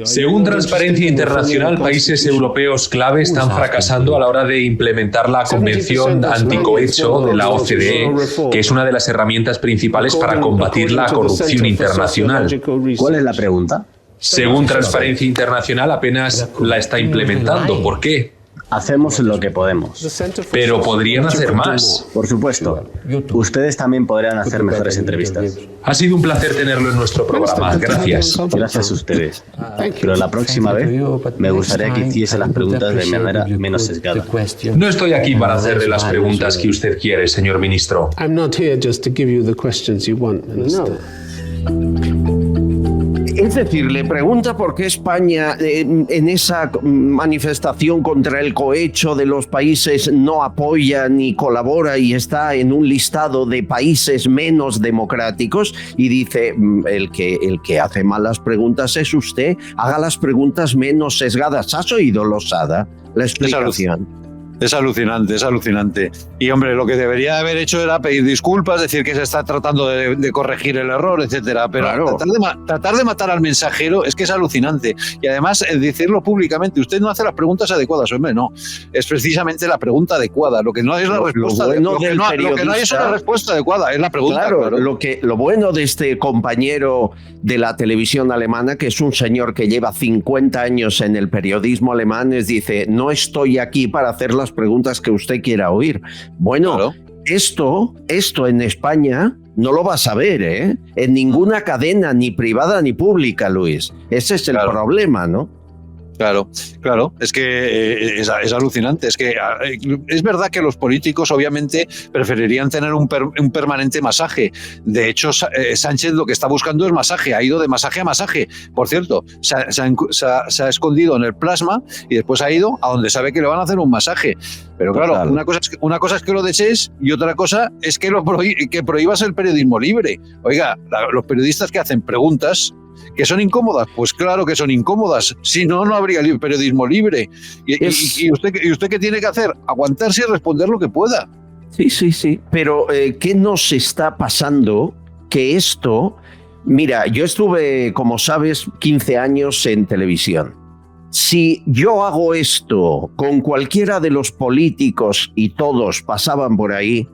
Según Transparencia Internacional, países europeos clave están fracasando a la hora de implementar la Convención Anticohecho de la OCDE, que es una de las herramientas principales para combatir la corrupción internacional. ¿Cuál es la pregunta? Según Transparencia Internacional, apenas la está implementando. ¿Por qué? Hacemos lo que podemos. Pero podrían hacer más. Por supuesto. Ustedes también podrían hacer mejores entrevistas. Ha sido un placer tenerlo en nuestro programa. Gracias. Gracias a ustedes. Pero la próxima vez me gustaría que hiciese las preguntas de manera menos sesgada. No estoy aquí para hacerle las preguntas que usted quiere, señor ministro. Es decir, le pregunta por qué España en esa manifestación contra el cohecho de los países no apoya ni colabora y está en un listado de países menos democráticos, y dice el que hace malas preguntas es usted, haga las preguntas menos sesgadas. ¿Has oído, Losada, la explicación? Es alucinante, es alucinante. Y hombre, lo que debería haber hecho era pedir disculpas, decir que se está tratando de corregir el error, etcétera. Pero claro, tratar de matar al mensajero es que es alucinante. Y además, decirlo públicamente, usted no hace las preguntas adecuadas, hombre, no. Es precisamente la pregunta adecuada. Lo que no es la respuesta. Lo que no hay es una respuesta adecuada, es la pregunta. Claro. Lo bueno de este compañero de la televisión alemana, que es un señor que lleva 50 años en el periodismo alemán, dice, no estoy aquí para hacer las preguntas que usted quiera oír. Bueno, claro. Esto en España no lo vas a ver, en ninguna cadena, ni privada ni pública, Luis. Ese es el problema, ¿no? Claro, es que es alucinante. Es que es verdad que los políticos obviamente preferirían tener un permanente masaje. De hecho, Sánchez lo que está buscando es masaje, ha ido de masaje a masaje. Por cierto, se ha escondido en el plasma y después ha ido a donde sabe que le van a hacer un masaje. Pero claro, una cosa es que lo desees y otra cosa es que prohíbas el periodismo libre. Oiga, los periodistas que hacen preguntas ¿que son incómodas? Pues claro que son incómodas. Si no, no habría periodismo libre. ¿Y usted qué tiene que hacer? Aguantarse y responder lo que pueda. Sí. Pero ¿qué nos está pasando? Que esto... Mira, yo estuve, como sabes, 15 años en televisión. Si yo hago esto con cualquiera de los políticos y todos pasaban por ahí,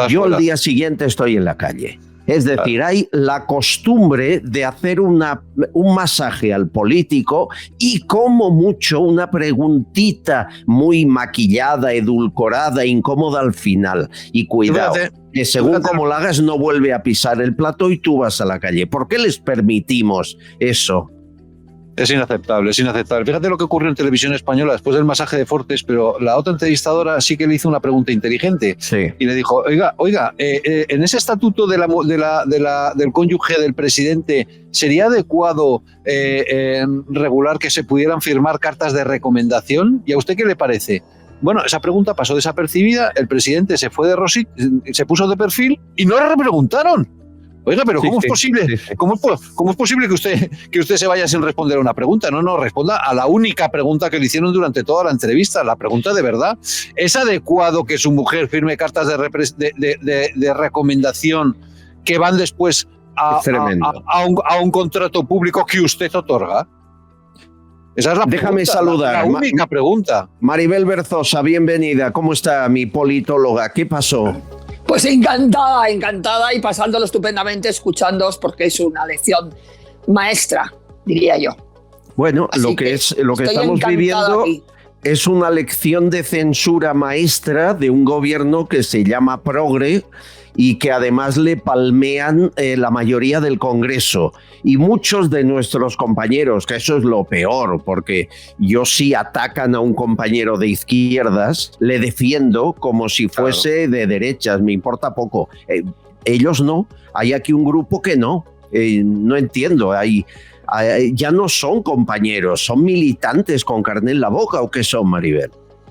yo el día siguiente estoy en la calle. Es decir, hay la costumbre de hacer un masaje al político y como mucho una preguntita muy maquillada, edulcorada, incómoda al final. Y cuidado, que según como la hagas no vuelve a pisar el plato y tú vas a la calle. ¿Por qué les permitimos eso? Es inaceptable, es inaceptable. Fíjate lo que ocurrió en Televisión Española después del masaje de Fortes, pero la otra entrevistadora sí que le hizo una pregunta inteligente. Sí. Y le dijo, oiga, en ese estatuto del cónyuge del presidente, ¿sería adecuado regular que se pudieran firmar cartas de recomendación? ¿Y a usted qué le parece? Bueno, esa pregunta pasó desapercibida, el presidente se fue de rosita, se puso de perfil y no le repreguntaron. Oiga, pero ¿cómo es posible? ¿Cómo es posible que usted se vaya sin responder a una pregunta? No, responda a la única pregunta que le hicieron durante toda la entrevista, la pregunta de verdad. ¿Es adecuado que su mujer firme cartas de recomendación que van después a un contrato público que usted otorga? Esa es la Déjame saludar. La única pregunta. Maribel Berzosa, bienvenida. ¿Cómo está mi politóloga? ¿Qué pasó? Pues encantada y pasándolo estupendamente escuchándoos porque es una lección maestra diría yo. Bueno, Así lo que estamos viviendo aquí. es una lección de censura maestra de un gobierno que se llama Progre y que además le palmean la mayoría del Congreso. Y muchos de nuestros compañeros, que eso es lo peor, porque yo si atacan a un compañero de izquierdas, le defiendo como si fuese de derechas, me importa poco. Ellos no, hay aquí un grupo que no. No entiendo, ya no son compañeros, son militantes con carne en la boca, ¿o qué son, Maribel?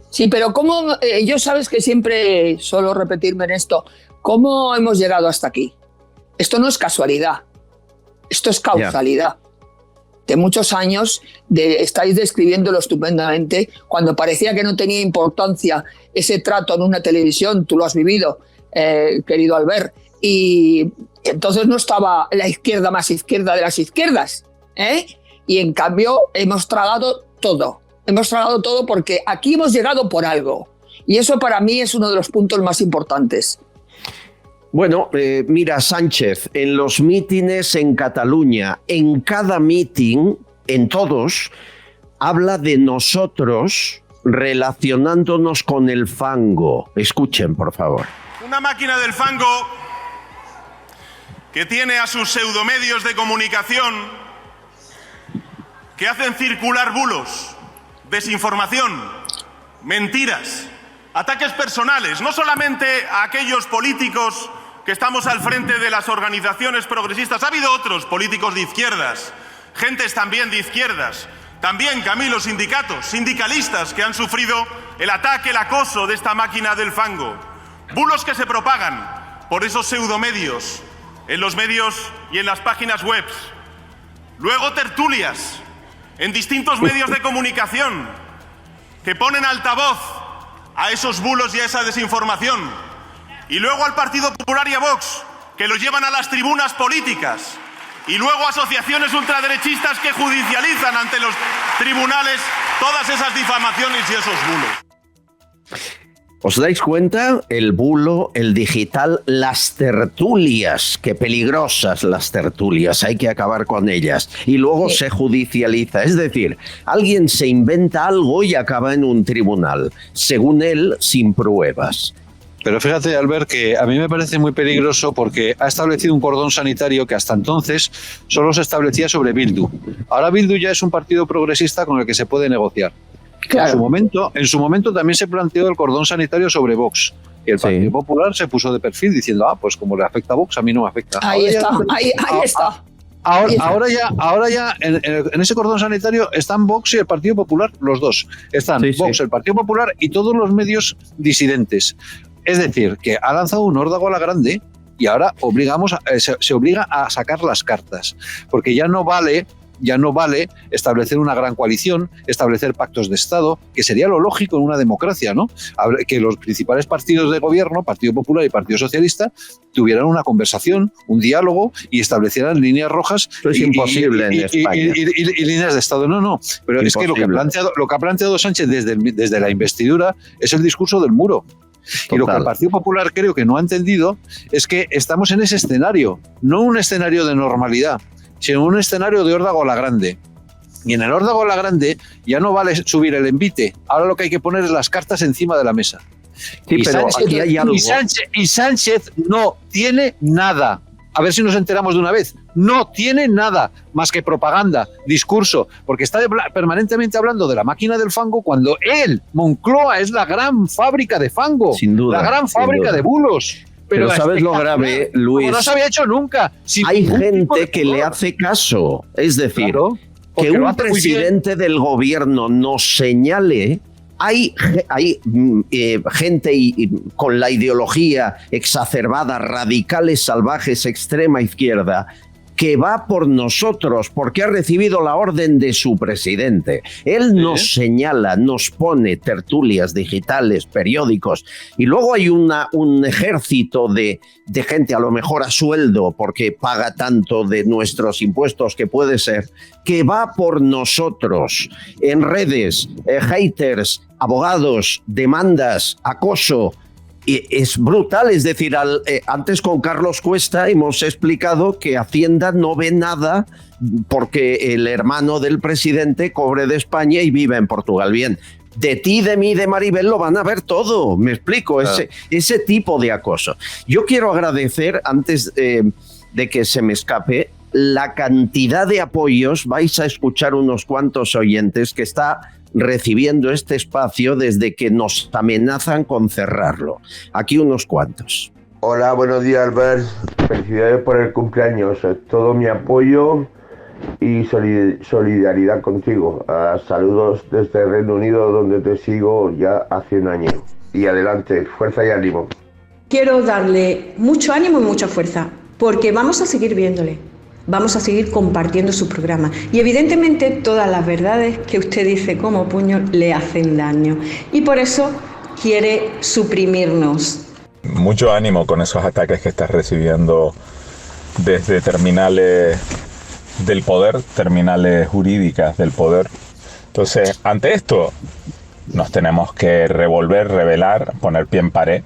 Sí, pero ¿cómo? Yo sabes que siempre suelo repetirme en esto. ¿Cómo hemos llegado hasta aquí? Esto no es casualidad, esto es causalidad. De muchos años, estáis describiéndolo estupendamente, cuando parecía que no tenía importancia ese trato en una televisión, tú lo has vivido, querido Albert, y entonces no estaba la izquierda más izquierda de las izquierdas, y en cambio hemos tragado todo porque aquí hemos llegado por algo, y eso para mí es uno de los puntos más importantes. Bueno, mira, Sánchez, en los mítines en Cataluña, en cada mítin, en todos, habla de nosotros relacionándonos con el fango. Escuchen, por favor. Una máquina del fango que tiene a sus pseudomedios de comunicación que hacen circular bulos, desinformación, mentiras, ataques personales, no solamente a aquellos políticos que estamos al frente de las organizaciones progresistas. Ha habido otros políticos de izquierdas, gentes también de izquierdas, también, Camilo, sindicatos, sindicalistas que han sufrido el ataque, el acoso de esta máquina del fango. Bulos que se propagan por esos pseudomedios, en los medios y en las páginas web. Luego tertulias en distintos medios de comunicación que ponen altavoz a esos bulos y a esa desinformación. Y luego al Partido Popular y a Vox, que los llevan a las tribunas políticas. Y luego asociaciones ultraderechistas que judicializan ante los tribunales todas esas difamaciones y esos bulos. ¿Os dais cuenta? El bulo, el digital, las tertulias, qué peligrosas las tertulias, hay que acabar con ellas. Y luego se judicializa, es decir, alguien se inventa algo y acaba en un tribunal, según él, sin pruebas. Pero fíjate, Albert, que a mí me parece muy peligroso porque ha establecido un cordón sanitario que hasta entonces solo se establecía sobre Bildu. Ahora Bildu ya es un partido progresista con el que se puede negociar. Claro. En su momento también se planteó el cordón sanitario sobre Vox. Y el Partido Popular se puso de perfil diciendo, pues como le afecta a Vox, a mí no me afecta. Ahí está. Ahora ya en ese cordón sanitario están Vox y el Partido Popular, los dos. Están Vox, el Partido Popular y todos los medios disidentes. Es decir, que ha lanzado un órdago a la grande y ahora se obliga a sacar las cartas, porque ya no vale establecer una gran coalición, establecer pactos de Estado, que sería lo lógico en una democracia, ¿no? Que los principales partidos de gobierno, Partido Popular y Partido Socialista, tuvieran una conversación, un diálogo y establecieran líneas rojas. Esto es imposible en España. Y líneas de Estado. No. Pero imposible. Es que lo que ha planteado Sánchez desde la investidura es el discurso del muro. Total. Y lo que el Partido Popular creo que no ha entendido es que estamos en ese escenario, no un escenario de normalidad, sino un escenario de órdago a la grande. Y en el órdago a la grande ya no vale subir el envite, ahora lo que hay que poner es las cartas encima de la mesa. Sí, pero Sánchez, aquí hay algo. Y Sánchez no tiene nada. A ver si nos enteramos de una vez. No tiene nada más que propaganda, discurso, porque está permanentemente hablando de la máquina del fango cuando él, Moncloa, es la gran fábrica de fango, sin duda, la gran fábrica de bulos. Pero ¿sabes lo grave, Luis? No se había hecho nunca. Hay gente que le hace caso. Es decir, que un presidente del gobierno nos señale. Hay gente con la ideología exacerbada, radicales, salvajes, extrema izquierda, que va por nosotros porque ha recibido la orden de su presidente. Él nos señala, nos pone tertulias digitales, periódicos, y luego hay un ejército de gente, a lo mejor a sueldo, porque paga tanto de nuestros impuestos que puede ser, que va por nosotros en redes, haters, abogados, demandas, acoso. es brutal, es decir, antes con Carlos Cuesta hemos explicado que Hacienda no ve nada porque el hermano del presidente cobre de España y vive en Portugal. Bien, de ti, de mí, de Maribel lo van a ver todo, me explico, ese tipo de acoso. Yo quiero agradecer, antes de que se me escape, la cantidad de apoyos. Vais a escuchar unos cuantos oyentes que está recibiendo este espacio desde que nos amenazan con cerrarlo. Aquí unos cuantos. Hola, buenos días, Albert. Felicidades por el cumpleaños. Todo mi apoyo y solidaridad contigo. Saludos desde Reino Unido, donde te sigo ya hace un año. Y adelante, fuerza y ánimo. Quiero darle mucho ánimo y mucha fuerza, porque vamos a seguir viéndole. Vamos a seguir compartiendo su programa. Y evidentemente todas las verdades que usted dice como puño le hacen daño. Y por eso quiere suprimirnos. Mucho ánimo con esos ataques que estás recibiendo desde terminales del poder, terminales jurídicas del poder. Entonces, ante esto, nos tenemos que rebelar, poner pie en pared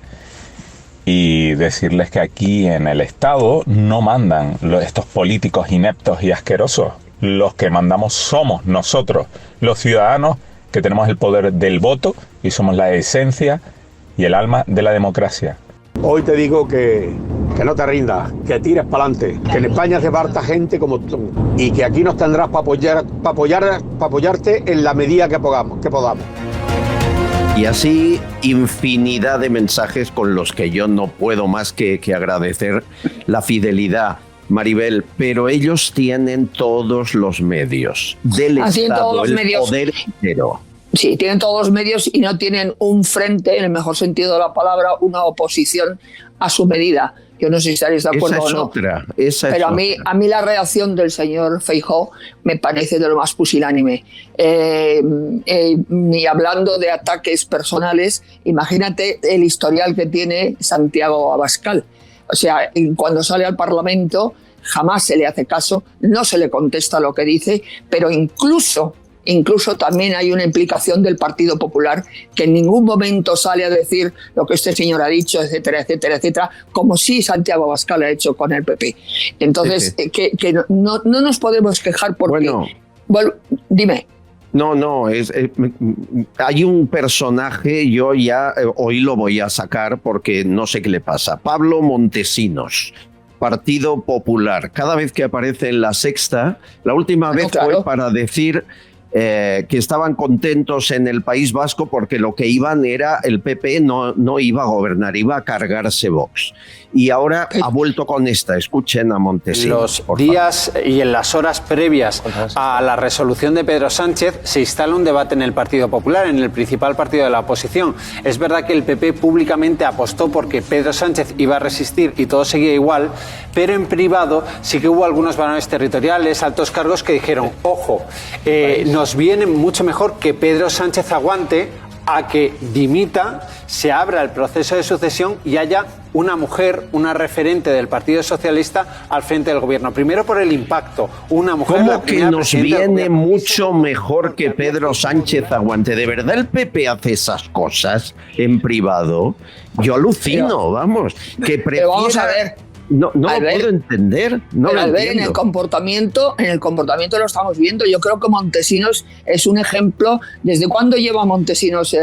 y decirles que aquí en el Estado no mandan estos políticos ineptos y asquerosos. Los que mandamos somos nosotros, los ciudadanos, que tenemos el poder del voto y somos la esencia y el alma de la democracia. Hoy te digo que no te rindas, que tires para adelante, que en España hace falta gente como tú y que aquí nos tendrás para apoyarte en la medida que podamos. Y así infinidad de mensajes con los que yo no puedo más que agradecer la fidelidad, Maribel, pero ellos tienen todos los medios del Estado, poder entero. Sí, tienen todos los medios y no tienen un frente, en el mejor sentido de la palabra, una oposición a su medida. Yo no sé si estaréis de acuerdo o no. Pero a mí la reacción del señor Feijóo me parece de lo más pusilánime. Ni hablando de ataques personales, imagínate el historial que tiene Santiago Abascal. O sea, cuando sale al Parlamento jamás se le hace caso, no se le contesta lo que dice, pero incluso también hay una implicación del Partido Popular que en ningún momento sale a decir lo que este señor ha dicho, etcétera, etcétera, etcétera, como sí Santiago Abascal ha hecho con el PP. Entonces, que no nos podemos quejar porque... Bueno, dime. No, hay un personaje, yo ya hoy lo voy a sacar porque no sé qué le pasa. Pablo Montesinos, Partido Popular. Cada vez que aparece en La Sexta, la última vez fue para decir... que estaban contentos en el País Vasco porque lo que iban era el PP no iba a gobernar, iba a cargarse Vox. Y ahora ha vuelto con esta. Escuchen a Montesinos. Los días y en las horas previas a la resolución de Pedro Sánchez se instala un debate en el Partido Popular, en el principal partido de la oposición. Es verdad que el PP públicamente apostó porque Pedro Sánchez iba a resistir y todo seguía igual, pero en privado sí que hubo algunos varones territoriales, altos cargos que dijeron, ojo, nos viene mucho mejor que Pedro Sánchez aguante a que dimita, se abra el proceso de sucesión y haya una mujer, una referente del Partido Socialista al frente del gobierno. Primero por el impacto, una mujer... ¿Cómo que nos viene mucho mejor que Pedro Sánchez aguante? ¿De verdad el PP hace esas cosas en privado? Yo alucino, vamos. Que prefiera... vamos a ver. No lo puedo entender. Pero al ver en el comportamiento lo estamos viendo. Yo creo que Montesinos es un ejemplo. ¿Desde cuándo lleva Montesinos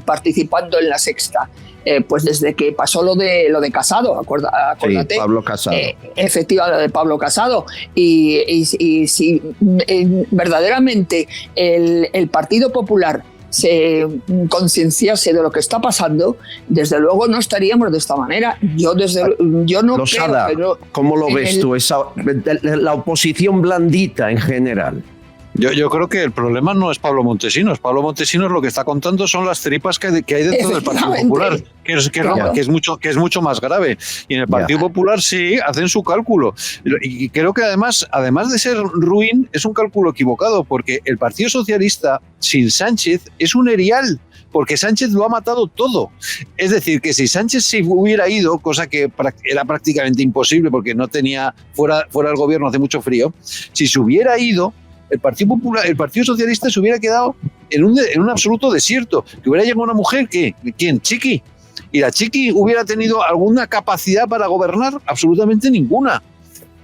participando en La Sexta? Pues desde que pasó lo de Casado, acuérdate. Sí, Pablo Casado. Efectivamente, lo de Pablo Casado. Y si verdaderamente el Partido Popular se concienciase de lo que está pasando, desde luego no estaríamos de esta manera. Yo no Losada, creo que ¿cómo lo ves tú? La oposición blandita en general. Yo creo que el problema no es Pablo Montesinos. Pablo Montesinos lo que está contando son las tripas que hay dentro del Partido Popular, que es mucho más grave. Y en el Partido Popular sí hacen su cálculo. Y creo que además de ser ruin, es un cálculo equivocado, porque el Partido Socialista sin Sánchez es un erial, porque Sánchez lo ha matado todo. Es decir, que si Sánchez se hubiera ido, cosa que era prácticamente imposible porque no tenía fuera del gobierno, hace mucho frío, si se hubiera ido, el Partido Popular, el Partido Socialista se hubiera quedado en un absoluto desierto. Que hubiera llegado una mujer, ¿quién? Chiqui. Irachiqui hubiera tenido alguna capacidad para gobernar? Absolutamente ninguna.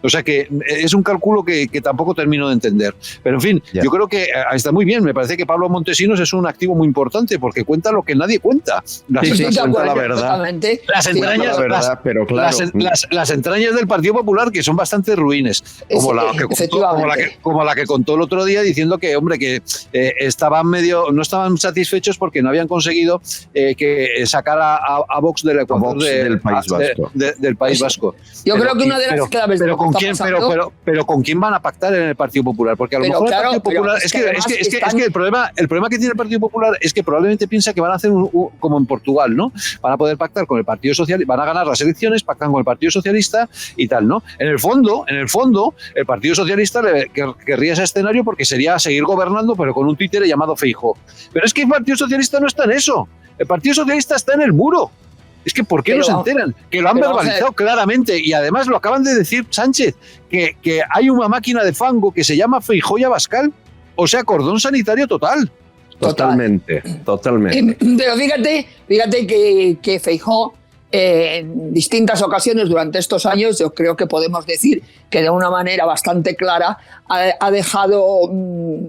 O sea que es un cálculo que tampoco termino de entender. Pero en fin, yo creo que está muy bien. Me parece que Pablo Montesinos es un activo muy importante porque cuenta lo que nadie cuenta. Cuenta la verdad. Las entrañas del Partido Popular, que son bastante ruines, como la que contó el otro día, diciendo que, hombre, que no estaban satisfechos porque no habían conseguido que sacara a Vox del Ecuador del País Vasco. Del País Vasco. Yo creo que una de las claves de pero ¿con quién van a pactar en el Partido Popular? Porque a lo mejor el Partido Popular es que el problema que tiene el Partido Popular es que probablemente piensa que van a hacer como en Portugal, ¿no? Van a poder pactar con el Partido Socialista, van a ganar las elecciones, pactan con el Partido Socialista y tal, ¿no? En el fondo, el Partido Socialista querría ese escenario porque sería seguir gobernando, pero con un títere llamado Feijóo. Pero es que el Partido Socialista no está en eso. El Partido Socialista está en el muro. Es que ¿por qué no se enteran? Que lo han verbalizado claramente y además lo acaban de decir Sánchez, que hay una máquina de fango que se llama Feijóo y Abascal, o sea, cordón sanitario total. Totalmente. Pero fíjate que Feijóo en distintas ocasiones durante estos años, yo creo que podemos decir que de una manera bastante clara ha dejado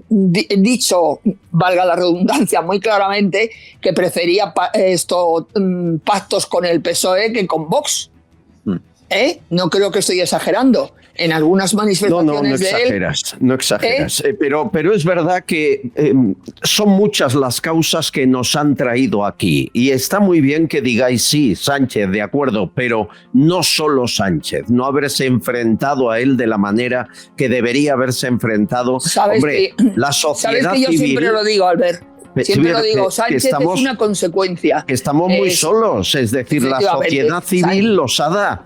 dicho, valga la redundancia, muy claramente que prefería pactos con el PSOE que con Vox. No creo que estoy exagerando. En algunas manifestaciones no exageras. Pero es verdad que son muchas las causas que nos han traído aquí. Y está muy bien que digáis, sí, Sánchez, de acuerdo, pero no solo Sánchez. No haberse enfrentado a él de la manera que debería haberse enfrentado. Hombre, la sociedad civil... Sabes que yo siempre lo digo, Albert. Siempre lo digo, Sánchez es una consecuencia. Estamos muy solos, es decir, la sociedad civil los ha dado.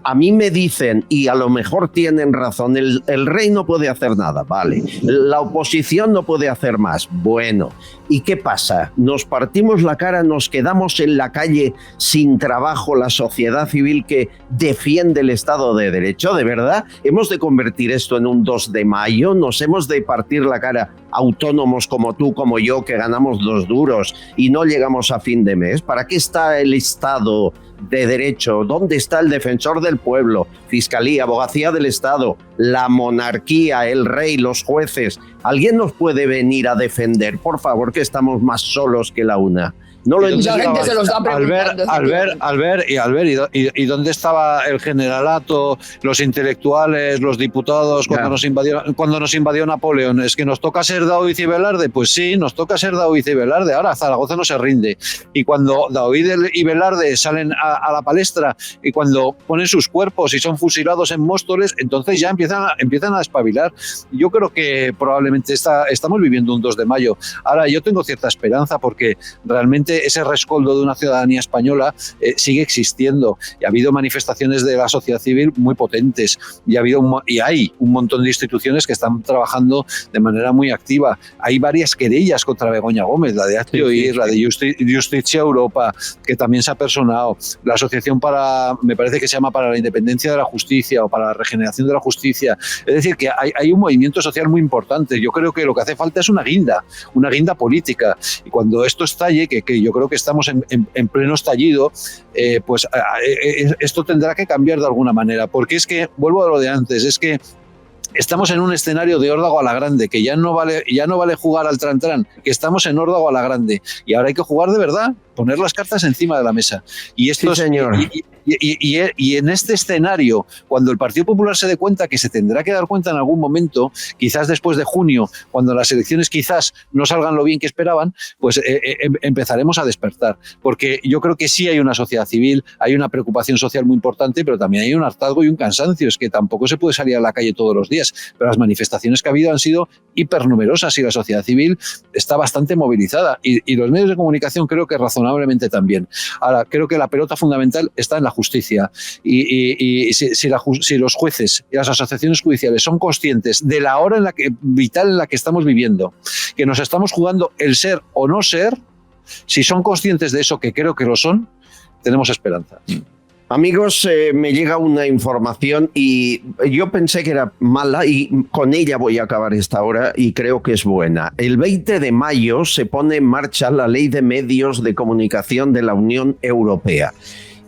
A mí me dicen, y a lo mejor tienen razón, el rey no puede hacer nada, vale. La oposición no puede hacer más, bueno. ¿Y qué pasa? Nos partimos la cara, nos quedamos en la calle sin trabajo, la sociedad civil que defiende el Estado de Derecho, ¿de verdad? ¿Hemos de convertir esto en un 2 de mayo? ¿Nos hemos de partir la cara autónomos como tú, como yo, que ganamos los duros y no llegamos a fin de mes? ¿Para qué está el Estado de Derecho? ¿Dónde está el defensor del pueblo? Fiscalía, abogacía del Estado, la monarquía, el rey, los jueces. ¿Alguien nos puede venir a defender? Por favor, que estamos más solos que la una. No lo entiendo. Albert, ¿y dónde estaba el generalato, los intelectuales, los diputados cuando nos invadió Napoleón? ¿Es que nos toca ser Daoiz y Velarde? Pues sí, nos toca ser Daoiz y Velarde. Ahora Zaragoza no se rinde. Y cuando Daoiz y Velarde salen a la palestra y cuando ponen sus cuerpos y son fusilados en Móstoles, entonces ya empiezan a despabilar. Yo creo que probablemente estamos viviendo un 2 de mayo. Ahora, yo tengo cierta esperanza porque realmente ese rescoldo de una ciudadanía española sigue existiendo y ha habido manifestaciones de la sociedad civil muy potentes y hay un montón de instituciones que están trabajando de manera muy activa. Hay varias querellas contra Begoña Gómez, la de Hazte Oír, la de Justicia Europa, que también se ha personado, la asociación me parece que se llama para la independencia de la justicia o para la regeneración de la justicia. Es decir, que hay un movimiento social muy importante. Yo creo que lo que hace falta es una guinda política, y cuando esto estalle, que yo creo que estamos en pleno estallido, pues esto tendrá que cambiar de alguna manera, porque es que, vuelvo a lo de antes, es que estamos en un escenario de órdago a la grande, que ya no vale jugar al tran-tran, que estamos en órdago a la grande, y ahora hay que jugar de verdad, poner las cartas encima de la mesa. Y esto sí, señor. Y en este escenario, cuando el Partido Popular se dé cuenta que se tendrá que dar cuenta en algún momento, quizás después de junio, cuando las elecciones quizás no salgan lo bien que esperaban, pues empezaremos a despertar. Porque yo creo que sí hay una sociedad civil, hay una preocupación social muy importante, pero también hay un hartazgo y un cansancio. Es que tampoco se puede salir a la calle todos los días, pero las manifestaciones que ha habido han sido hipernumerosas y la sociedad civil está bastante movilizada. Y los medios de comunicación creo que razonablemente también. Ahora, creo que la pelota fundamental está en la justicia y si los jueces y las asociaciones judiciales son conscientes de la hora vital en la que estamos viviendo, que nos estamos jugando el ser o no ser, si son conscientes de eso, que creo que lo son, tenemos esperanza. Amigos, me llega una información y yo pensé que era mala y con ella voy a acabar esta hora y creo que es buena. El 20 de mayo se pone en marcha la Ley de Medios de Comunicación de la Unión Europea.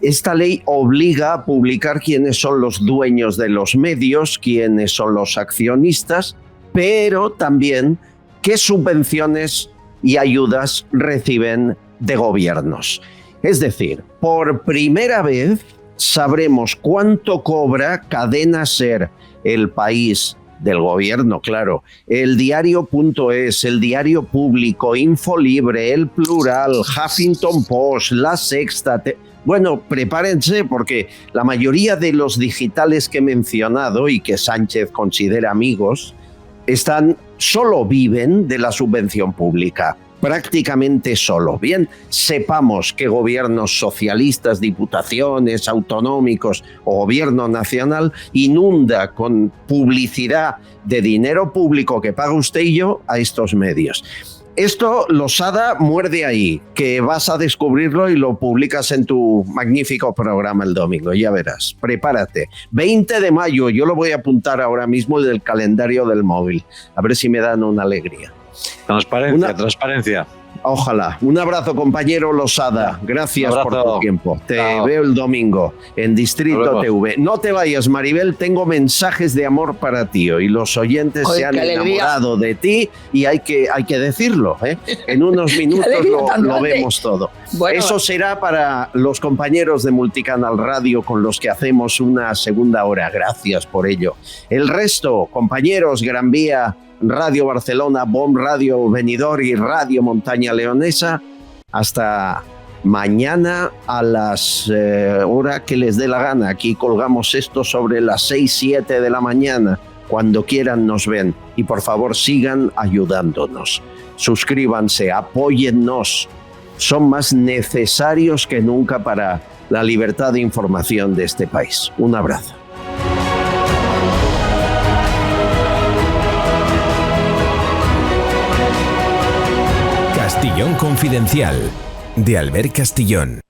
Esta ley obliga a publicar quiénes son los dueños de los medios, quiénes son los accionistas, pero también qué subvenciones y ayudas reciben de gobiernos. Es decir, por primera vez sabremos cuánto cobra Cadena SER, El País, del gobierno, claro, El Diario.es, El Diario Público, Infolibre, El Plural, Huffington Post, La Sexta. Bueno, prepárense porque la mayoría de los digitales que he mencionado y que Sánchez considera amigos solo viven de la subvención pública. Prácticamente solo. Bien, sepamos que gobiernos socialistas, diputaciones, autonómicos o gobierno nacional inunda con publicidad de dinero público que paga usted y yo a estos medios. Esto, Losada, muerde ahí, que vas a descubrirlo y lo publicas en tu magnífico programa el domingo, ya verás. Prepárate. 20 de mayo, yo lo voy a apuntar ahora mismo del calendario del móvil, a ver si me dan una alegría. Transparencia. Ojalá. Un abrazo, compañero Losada. Gracias por tu tiempo. Te veo el domingo en Distrito TV. No te vayas, Maribel. Tengo mensajes de amor para ti hoy. Los oyentes se han enamorado de ti y hay que decirlo. En unos minutos lo vemos todo. Bueno. Eso será para los compañeros de Multicanal Radio con los que hacemos una segunda hora. Gracias por ello. El resto, compañeros, Gran Vía, Radio Barcelona, BOM Radio Benidorm y Radio Montaña Leonesa. Hasta mañana a las hora que les dé la gana. Aquí colgamos esto sobre las 6, 7 de la mañana. Cuando quieran nos ven. Y por favor sigan ayudándonos. Suscríbanse, apóyennos. Son más necesarios que nunca para la libertad de información de este país. Un abrazo. Castillón Confidencial, de Albert Castillón.